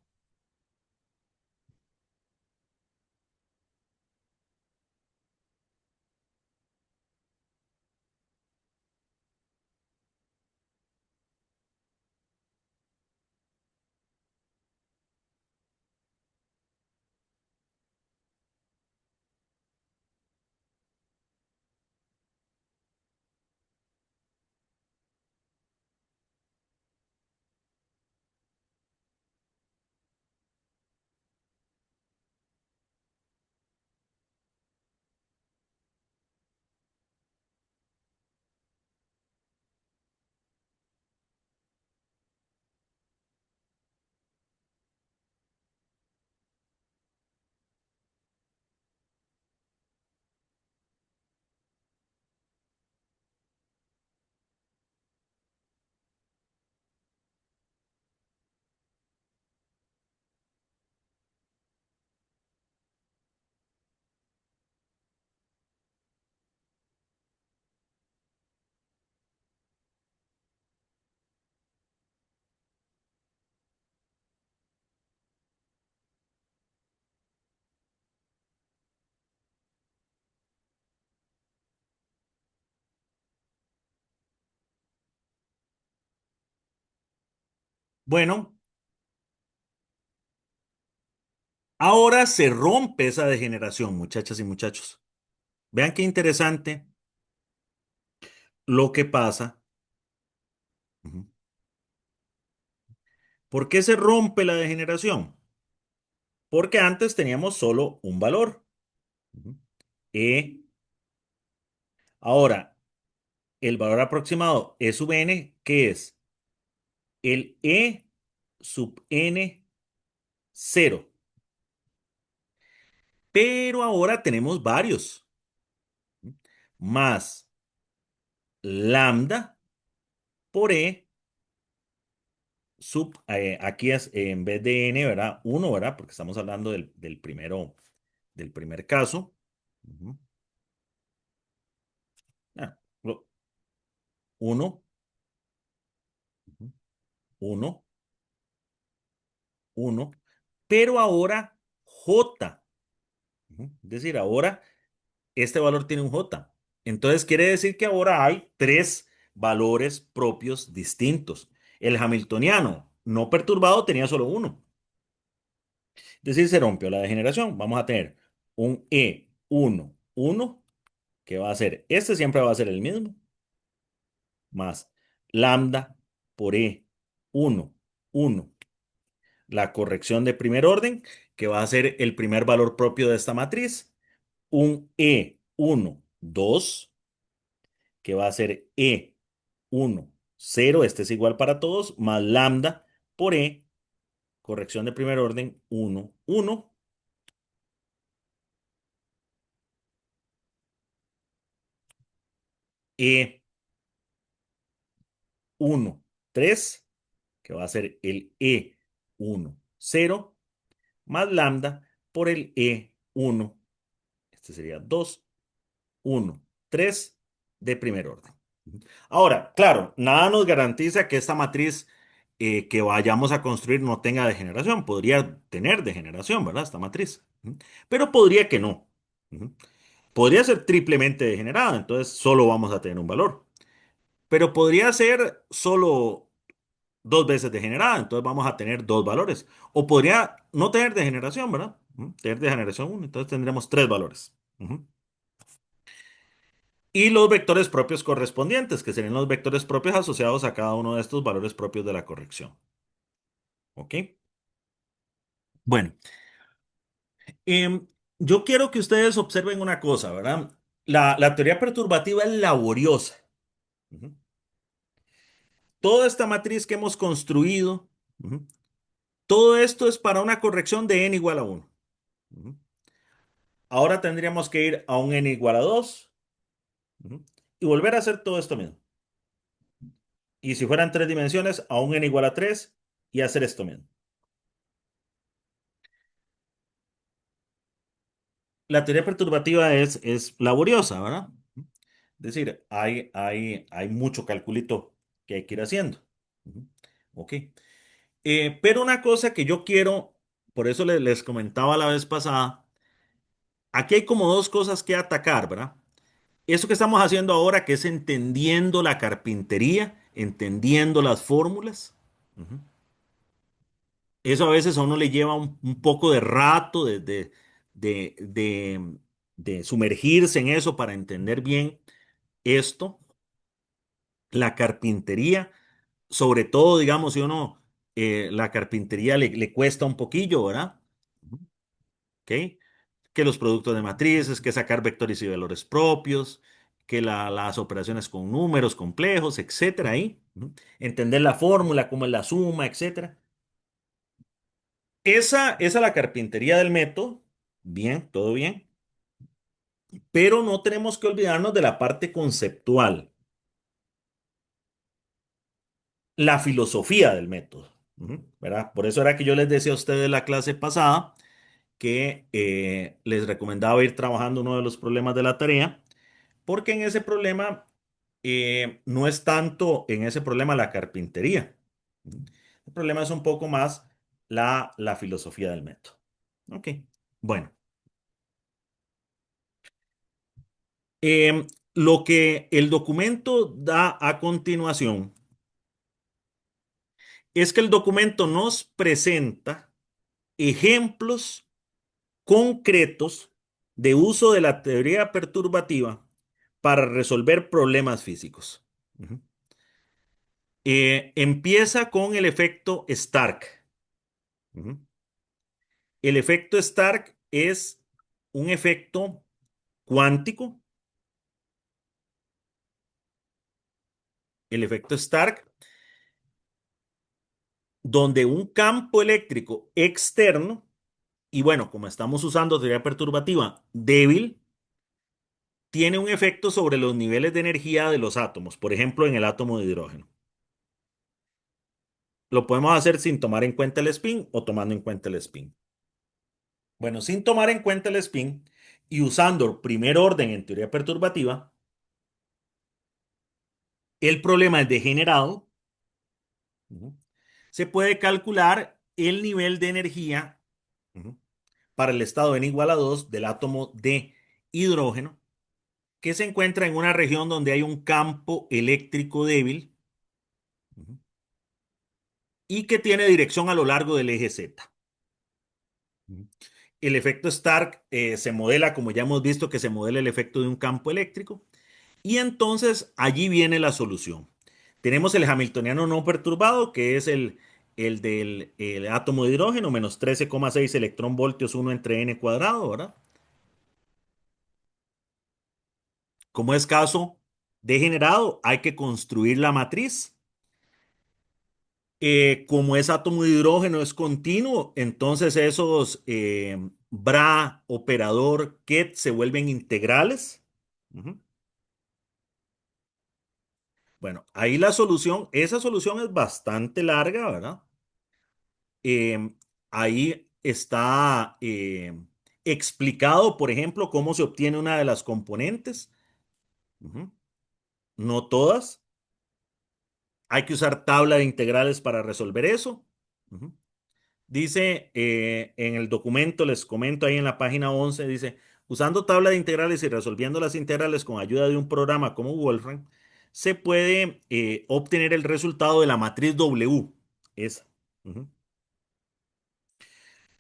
Bueno, ahora se rompe esa degeneración, muchachas y muchachos. Vean qué interesante lo que pasa. Ujú. ¿Por qué se rompe la degeneración? Porque antes teníamos solo un valor. Ujú. E. Ahora, el valor aproximado E sub n, ¿qué es? El E sub n cero. Pero ahora tenemos varios. Ujú. Más lambda por E sub, aquí es en vez de n, ¿verdad? Uno, ¿verdad? Porque estamos hablando del primero, del primer caso. Ujú. Ah, 1, 1, 1. Pero ahora J. Ujú. Es decir, ahora este valor tiene un J. Entonces quiere decir que ahora hay tres valores propios distintos. El hamiltoniano no perturbado tenía solo uno. Es decir, se rompió la degeneración. Vamos a tener un E1, 1, que va a ser, este siempre va a ser el mismo, más lambda por E1, 1. La corrección de primer orden, que va a ser el primer valor propio de esta matriz, un E1, 2, que va a ser E1, 0, este es igual para todos, más lambda por corrección de primer orden, 1, 1, E1, 3, que va a ser el E1, 0, más lambda por el E1, este sería 2, 1, 3 de primer orden. Ahora, claro, nada nos garantiza que esta matriz que vayamos a construir no tenga degeneración. Podría tener degeneración, ¿verdad? Esta matriz. Ujú. Pero podría que no. Ujú. Podría ser triplemente degenerada, entonces solo vamos a tener un valor. Pero podría ser solo dos veces degenerada, entonces vamos a tener dos valores. O podría no tener degeneración, ¿verdad? Tener degeneración 1, entonces tendremos tres valores. Ujú. Y los vectores propios correspondientes, que serían los vectores propios asociados a cada uno de estos valores propios de la corrección. ¿Ok? Bueno, em, yo quiero que ustedes observen una cosa, ¿verdad? La teoría perturbativa es laboriosa. Ujú. Toda esta matriz que hemos construido, ujú, todo esto es para una corrección de n igual a 1. Ujú. Ahora tendríamos que ir a un n igual a 2, ujú, y volver a hacer todo esto mismo. Y si fueran tres dimensiones, a un n igual a 3 y hacer esto mismo. La teoría perturbativa es laboriosa, ¿verdad? Es decir, hay mucho calculito que hay que ir haciendo. Ujú. ¿ok? Pero una cosa que yo quiero, por eso les comentaba la vez pasada, aquí hay como dos cosas que atacar, ¿verdad? Eso que estamos haciendo ahora, que es entendiendo la carpintería, entendiendo las fórmulas. Ujú. Eso a veces a uno le lleva un poco de rato de, de- de sumergirse en eso para entender bien esto, la carpintería, sobre todo, digamos, si uno, la carpintería le cuesta un poquillo, ¿verdad? Ujú. ¿Ok? Que los productos de matrices, que sacar vectores y valores propios, que las operaciones con números complejos, etcétera, ahí. Ujú. Entender la fórmula, cómo es la suma, etcétera. Esa es la carpintería del método. Bien, todo bien. Pero no tenemos que olvidarnos de la parte conceptual, la filosofía del método. Ujú, ¿verdad? Por eso era que yo les decía a ustedes en la clase pasada que les recomendaba ir trabajando uno de los problemas de la tarea, porque en ese problema no es tanto en ese problema la carpintería. Ujú. El problema es un poco más la filosofía del método. Ok, bueno. Lo que el documento da a continuación es que el documento nos presenta ejemplos concretos de uso de la teoría perturbativa para resolver problemas físicos. Ujú. Empieza con el efecto Stark. Ujú. El efecto Stark es un efecto cuántico. El efecto Stark, donde un campo eléctrico externo, y bueno, como estamos usando teoría perturbativa débil, tiene un efecto sobre los niveles de energía de los átomos, por ejemplo, en el átomo de hidrógeno. Lo podemos hacer sin tomar en cuenta el spin o tomando en cuenta el spin. Bueno, sin tomar en cuenta el spin y usando el primer orden en teoría perturbativa, el problema es degenerado. Ujú. Se puede calcular el nivel de energía, ujú, para el estado n igual a 2 del átomo de hidrógeno, que se encuentra en una región donde hay un campo eléctrico débil, ujú, y que tiene dirección a lo largo del eje Z. Ujú. El efecto Stark se modela, como ya hemos visto, que se modela el efecto de un campo eléctrico. Y entonces allí viene la solución. Tenemos el hamiltoniano no perturbado, que es el del el átomo de hidrógeno, menos 13,6 electrón voltios 1 entre n cuadrado, ¿verdad? Como es caso degenerado, hay que construir la matriz. Como es átomo de hidrógeno es continuo, entonces esos bra, operador, ket se vuelven integrales. Ujú. Bueno, ahí la solución, esa solución es bastante larga, ¿verdad? Eh, Ahí está explicado, por ejemplo, cómo se obtiene una de las componentes. Ujú. No todas. Hay que usar tabla de integrales para resolver eso. Ujú. Dice en el documento, les comento ahí en la página 11, dice, usando tabla de integrales y resolviendo las integrales con ayuda de un programa como Wolfram, se puede obtener el resultado de la matriz W. Esa. Ujú.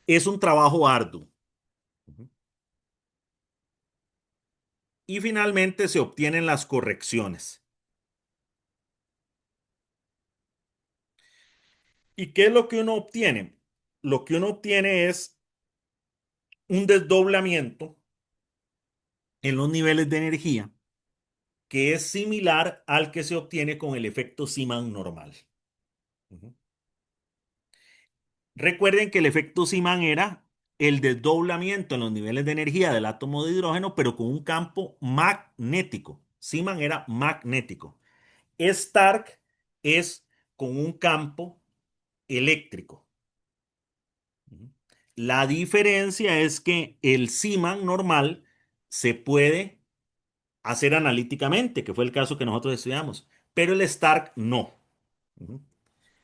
Es un trabajo arduo. Ujú. Y finalmente se obtienen las correcciones. ¿Y qué es lo que uno obtiene? Lo que uno obtiene es un desdoblamiento en los niveles de energía que es similar al que se obtiene con el efecto Zeeman normal. Ujú. Recuerden que el efecto Zeeman era el desdoblamiento en los niveles de energía del átomo de hidrógeno, pero con un campo magnético. Zeeman era magnético. Stark es con un campo eléctrico. La diferencia es que el Zeeman normal se puede hacer analíticamente, que fue el caso que nosotros estudiamos, pero el Stark no. Ujú.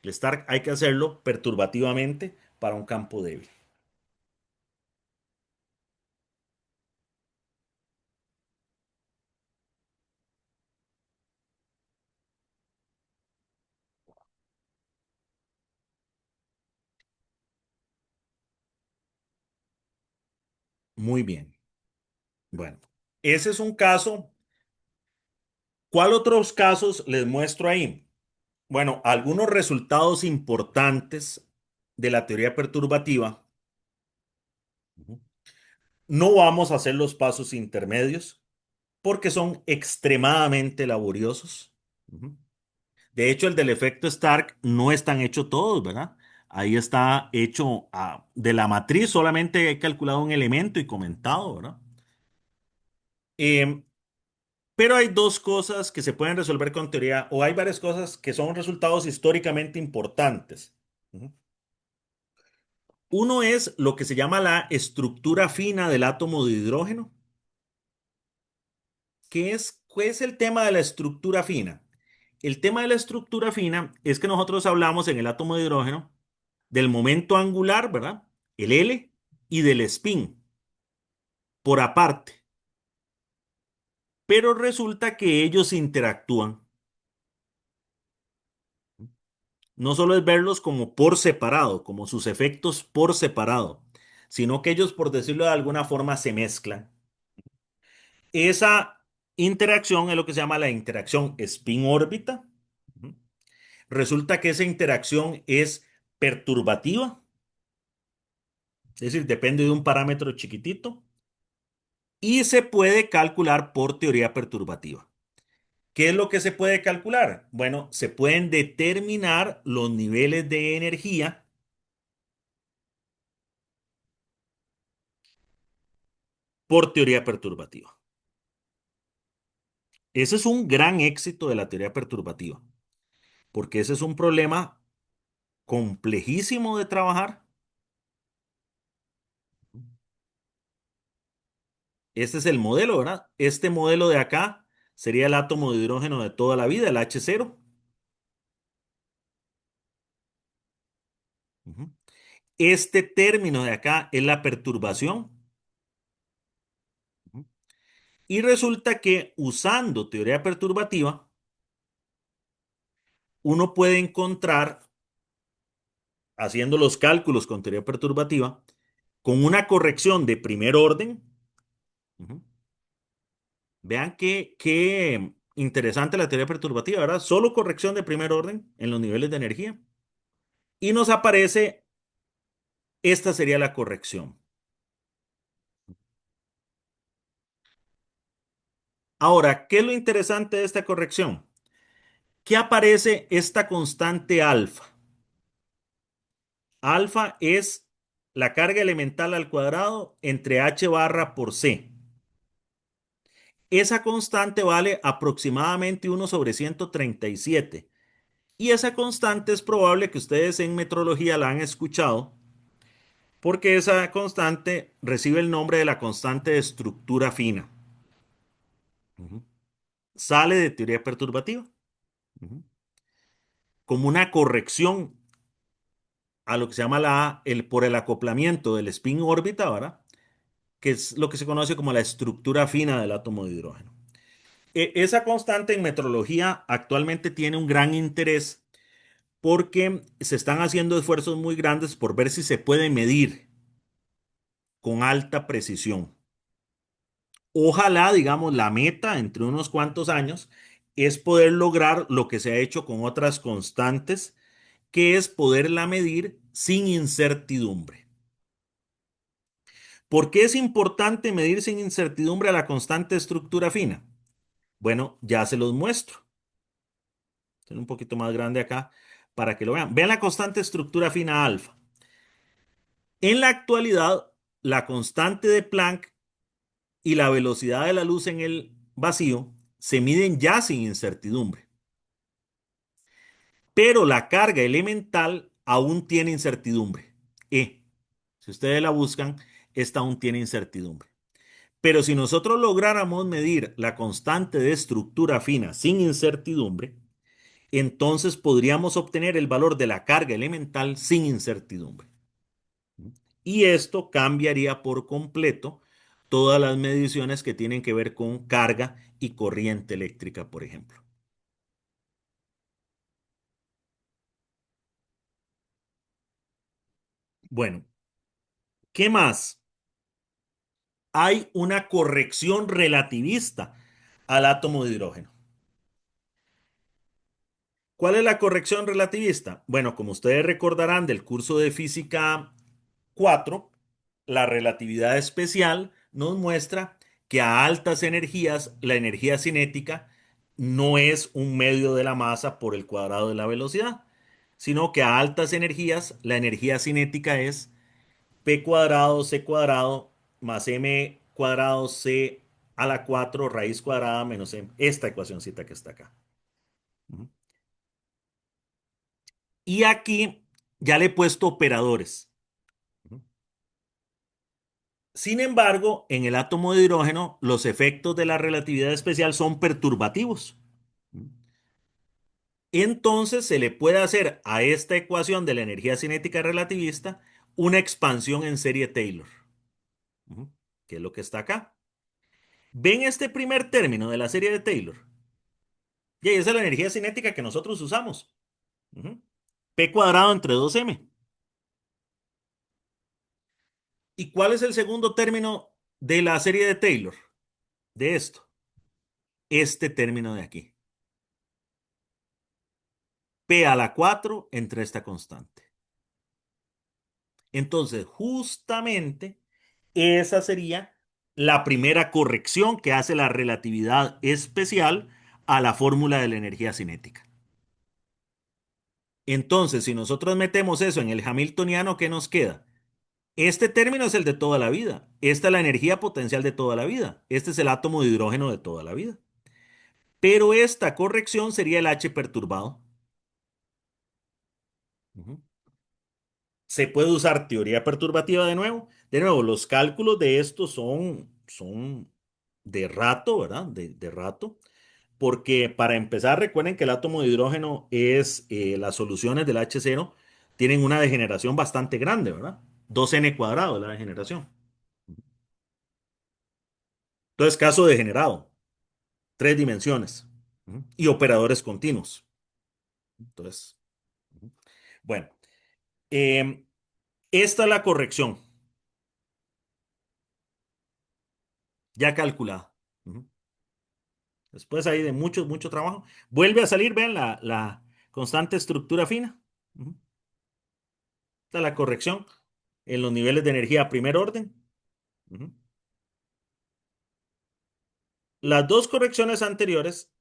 El Stark hay que hacerlo perturbativamente para un campo débil. Muy bien. Bueno, ese es un caso. ¿Cuál otros casos les muestro ahí? Bueno, algunos resultados importantes de la teoría perturbativa. Ujú. No vamos a hacer los pasos intermedios porque son extremadamente laboriosos. Ujú. De hecho, el del efecto Stark no están hechos todos, ¿verdad? Ahí está hecho de la matriz, solamente he calculado un elemento y comentado, ¿verdad? Em, pero hay dos cosas que se pueden resolver con teoría, o hay varias cosas que son resultados históricamente importantes. Ujú. Uno es lo que se llama la estructura fina del átomo de hidrógeno. ¿Qué es el tema de la estructura fina? El tema de la estructura fina es que nosotros hablamos en el átomo de hidrógeno del momento angular, ¿verdad? El L, y del spin por aparte. Pero resulta que ellos interactúan. No solo es verlos como por separado, como sus efectos por separado, sino que ellos, por decirlo de alguna forma, se mezclan. Esa interacción es lo que se llama la interacción spin-órbita. Resulta que esa interacción es perturbativa, es decir, depende de un parámetro chiquitito y se puede calcular por teoría perturbativa. ¿Qué es lo que se puede calcular? Bueno, se pueden determinar los niveles de energía por teoría perturbativa. Ese es un gran éxito de la teoría perturbativa, porque ese es un problema complejísimo de trabajar. Este es el modelo, ¿verdad? Este modelo de acá sería el átomo de hidrógeno de toda la vida, el H0. Ujú. Este término de acá es la perturbación. Ujú. Y resulta que usando teoría perturbativa, uno puede encontrar, haciendo los cálculos con teoría perturbativa, con una corrección de primer orden. Ujú. Vean qué interesante la teoría perturbativa, ¿verdad? Solo corrección de primer orden en los niveles de energía. Y nos aparece, esta sería la corrección. Ahora, ¿qué es lo interesante de esta corrección? Que aparece esta constante alfa. Alfa es la carga elemental al cuadrado entre h barra por c. Esa constante vale aproximadamente 1/137. Y esa constante es probable que ustedes en metrología la han escuchado porque esa constante recibe el nombre de la constante de estructura fina. Ujú. Sale de teoría perturbativa. Ujú. Como una corrección a lo que se llama por el acoplamiento del spin órbita, ¿verdad? Que es lo que se conoce como la estructura fina del átomo de hidrógeno. Esa constante en metrología actualmente tiene un gran interés porque se están haciendo esfuerzos muy grandes por ver si se puede medir con alta precisión. Ojalá, digamos, la meta entre unos cuantos años es poder lograr lo que se ha hecho con otras constantes, que es poderla medir sin incertidumbre. ¿Por qué es importante medir sin incertidumbre a la constante de estructura fina? Bueno, ya se los muestro. Estoy un poquito más grande acá para que lo vean. Vean la constante de estructura fina alfa. En la actualidad, la constante de Planck y la velocidad de la luz en el vacío se miden ya sin incertidumbre. Pero la carga elemental aún tiene incertidumbre. Si ustedes la buscan, esta aún tiene incertidumbre. Pero si nosotros lográramos medir la constante de estructura fina sin incertidumbre, entonces podríamos obtener el valor de la carga elemental sin incertidumbre. Y esto cambiaría por completo todas las mediciones que tienen que ver con carga y corriente eléctrica, por ejemplo. Bueno, ¿qué más? Hay una corrección relativista al átomo de hidrógeno. ¿Cuál es la corrección relativista? Bueno, como ustedes recordarán del curso de física 4, la relatividad especial nos muestra que a altas energías la energía cinética no es un medio de la masa por el cuadrado de la velocidad, sino que a altas energías la energía cinética es p cuadrado c cuadrado más m cuadrado c a la 4 raíz cuadrada menos m, esta ecuacióncita que está acá. Y aquí ya le he puesto operadores. Sin embargo, en el átomo de hidrógeno, los efectos de la relatividad especial son perturbativos. Entonces se le puede hacer a esta ecuación de la energía cinética relativista una expansión en serie Taylor, que es lo que está acá. ¿Ven este primer término de la serie de Taylor? Y esa es la energía cinética que nosotros usamos. Ujú. P cuadrado entre 2m. ¿Y cuál es el segundo término de la serie de Taylor? De esto. Este término de aquí. P a la 4 entre esta constante. Entonces, justamente esa sería la primera corrección que hace la relatividad especial a la fórmula de la energía cinética. Entonces, si nosotros metemos eso en el Hamiltoniano, ¿qué nos queda? Este término es el de toda la vida. Esta es la energía potencial de toda la vida. Este es el átomo de hidrógeno de toda la vida. Pero esta corrección sería el H perturbado. Ujú. Se puede usar teoría perturbativa de nuevo. De nuevo, los cálculos de esto son de rato, ¿verdad? De rato. Porque para empezar, recuerden que el átomo de hidrógeno es, las soluciones del H0 tienen una degeneración bastante grande, ¿verdad? 2n cuadrado la degeneración. Entonces, caso degenerado, tres dimensiones. Y operadores continuos. Entonces, bueno, eh, esta es la corrección ya calculada. Después ahí de mucho, mucho trabajo, vuelve a salir, vean, la constante estructura fina. Esta es la corrección en los niveles de energía a primer orden. Ujú. Las dos correcciones anteriores,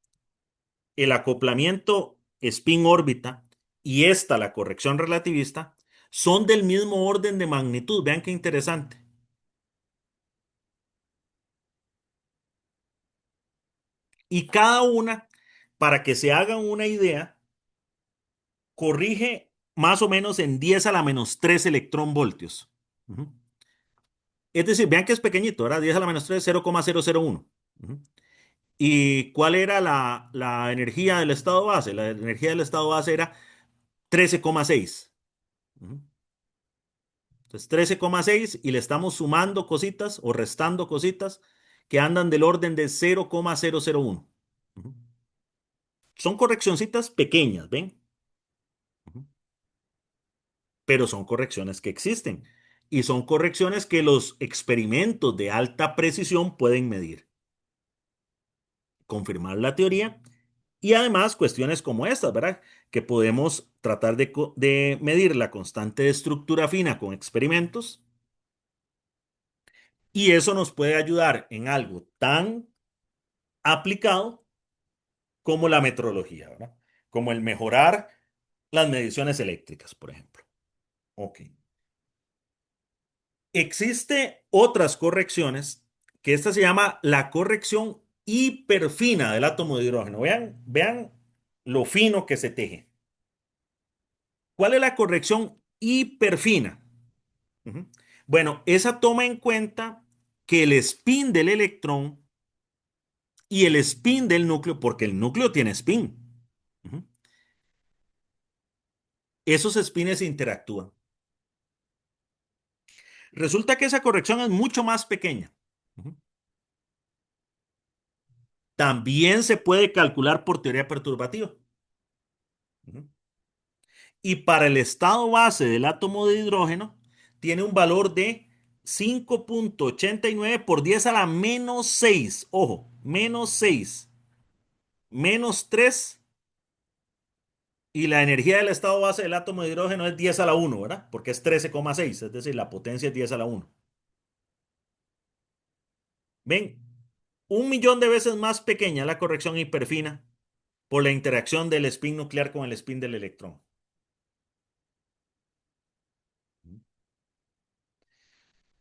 el acoplamiento spin-órbita y esta, la corrección relativista, son del mismo orden de magnitud. Vean qué interesante. Y cada una, para que se hagan una idea, corrige más o menos en 10 a la menos 3 electronvoltios. Ujú. Es decir, vean que es pequeñito, ¿verdad? 10 a la menos 3, 0,001. Ujú. ¿Y cuál era la energía del estado base? La energía del estado base era 13,6. Ujú. Entonces, 13,6 y le estamos sumando cositas o restando cositas que andan del orden de 0,001. Ujú. Son correccioncitas pequeñas, ¿ven? Ujú. Pero son correcciones que existen y son correcciones que los experimentos de alta precisión pueden medir, confirmar la teoría y además cuestiones como estas, ¿verdad? Que podemos tratar de medir la constante de estructura fina con experimentos y eso nos puede ayudar en algo tan aplicado como la metrología, ¿verdad? Como el mejorar las mediciones eléctricas, por ejemplo. Ok. Existe otras correcciones que esta se llama la corrección hiperfina del átomo de hidrógeno. Vean, vean lo fino que se teje. ¿Cuál es la corrección hiperfina? Ujú. Bueno, esa toma en cuenta que el spin del electrón y el spin del núcleo, porque el núcleo tiene spin. Ujú. esos espines interactúan. Resulta que esa corrección es mucho más pequeña. Ujú. También se puede calcular por teoría perturbativa. Ujú. Y para el estado base del átomo de hidrógeno, tiene un valor de 5,89 por 10 a la menos 6. Ojo, menos 6, menos 3. Y la energía del estado base del átomo de hidrógeno es 10 a la 1, ¿verdad? Porque es 13,6, es decir, la potencia es 10 a la 1. Ven, 1 millón de veces más pequeña la corrección hiperfina por la interacción del spin nuclear con el spin del electrón.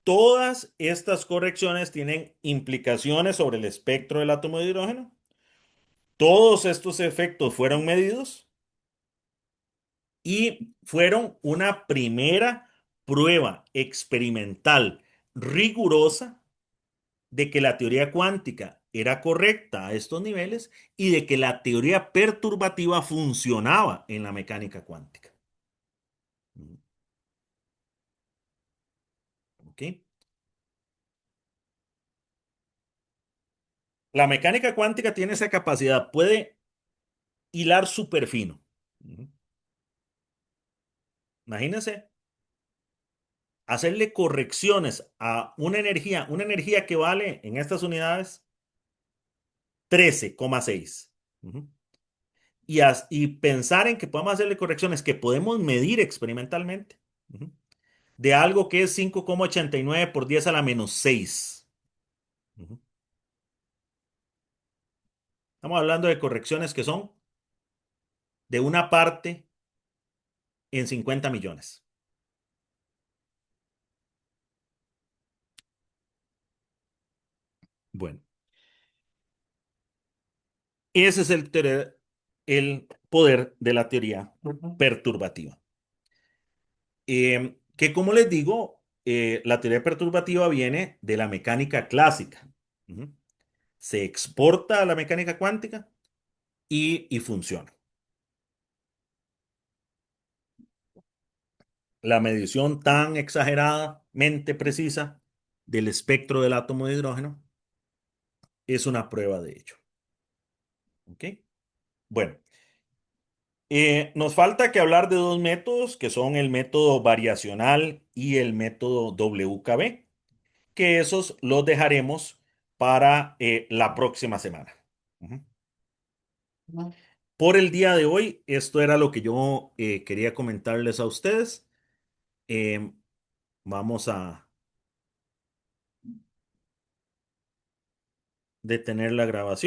Todas estas correcciones tienen implicaciones sobre el espectro del átomo de hidrógeno. Todos estos efectos fueron medidos y fueron una primera prueba experimental rigurosa de que la teoría cuántica era correcta a estos niveles y de que la teoría perturbativa funcionaba en la mecánica cuántica. ¿Ok? La mecánica cuántica tiene esa capacidad, puede hilar súper fino. Imagínense hacerle correcciones a una energía que vale en estas unidades 13,6. Y pensar en que podemos hacerle correcciones que podemos medir experimentalmente. Ujú. De algo que es 5,89 por 10 a la menos 6. Ujú. Estamos hablando de correcciones que son de una parte en 50 millones. Bueno, ese es el poder de la teoría perturbativa. Que como les digo, la teoría perturbativa viene de la mecánica clásica. Ujú. Se exporta a la mecánica cuántica y funciona. La medición tan exageradamente precisa del espectro del átomo de hidrógeno es una prueba de ello. ¿Ok? Bueno, nos falta que hablar de dos métodos que son el método variacional y el método WKB, que esos los dejaremos para la próxima semana. Ujú. Por el día de hoy, esto era lo que yo quería comentarles a ustedes. Em, Vamos a detener la grabación.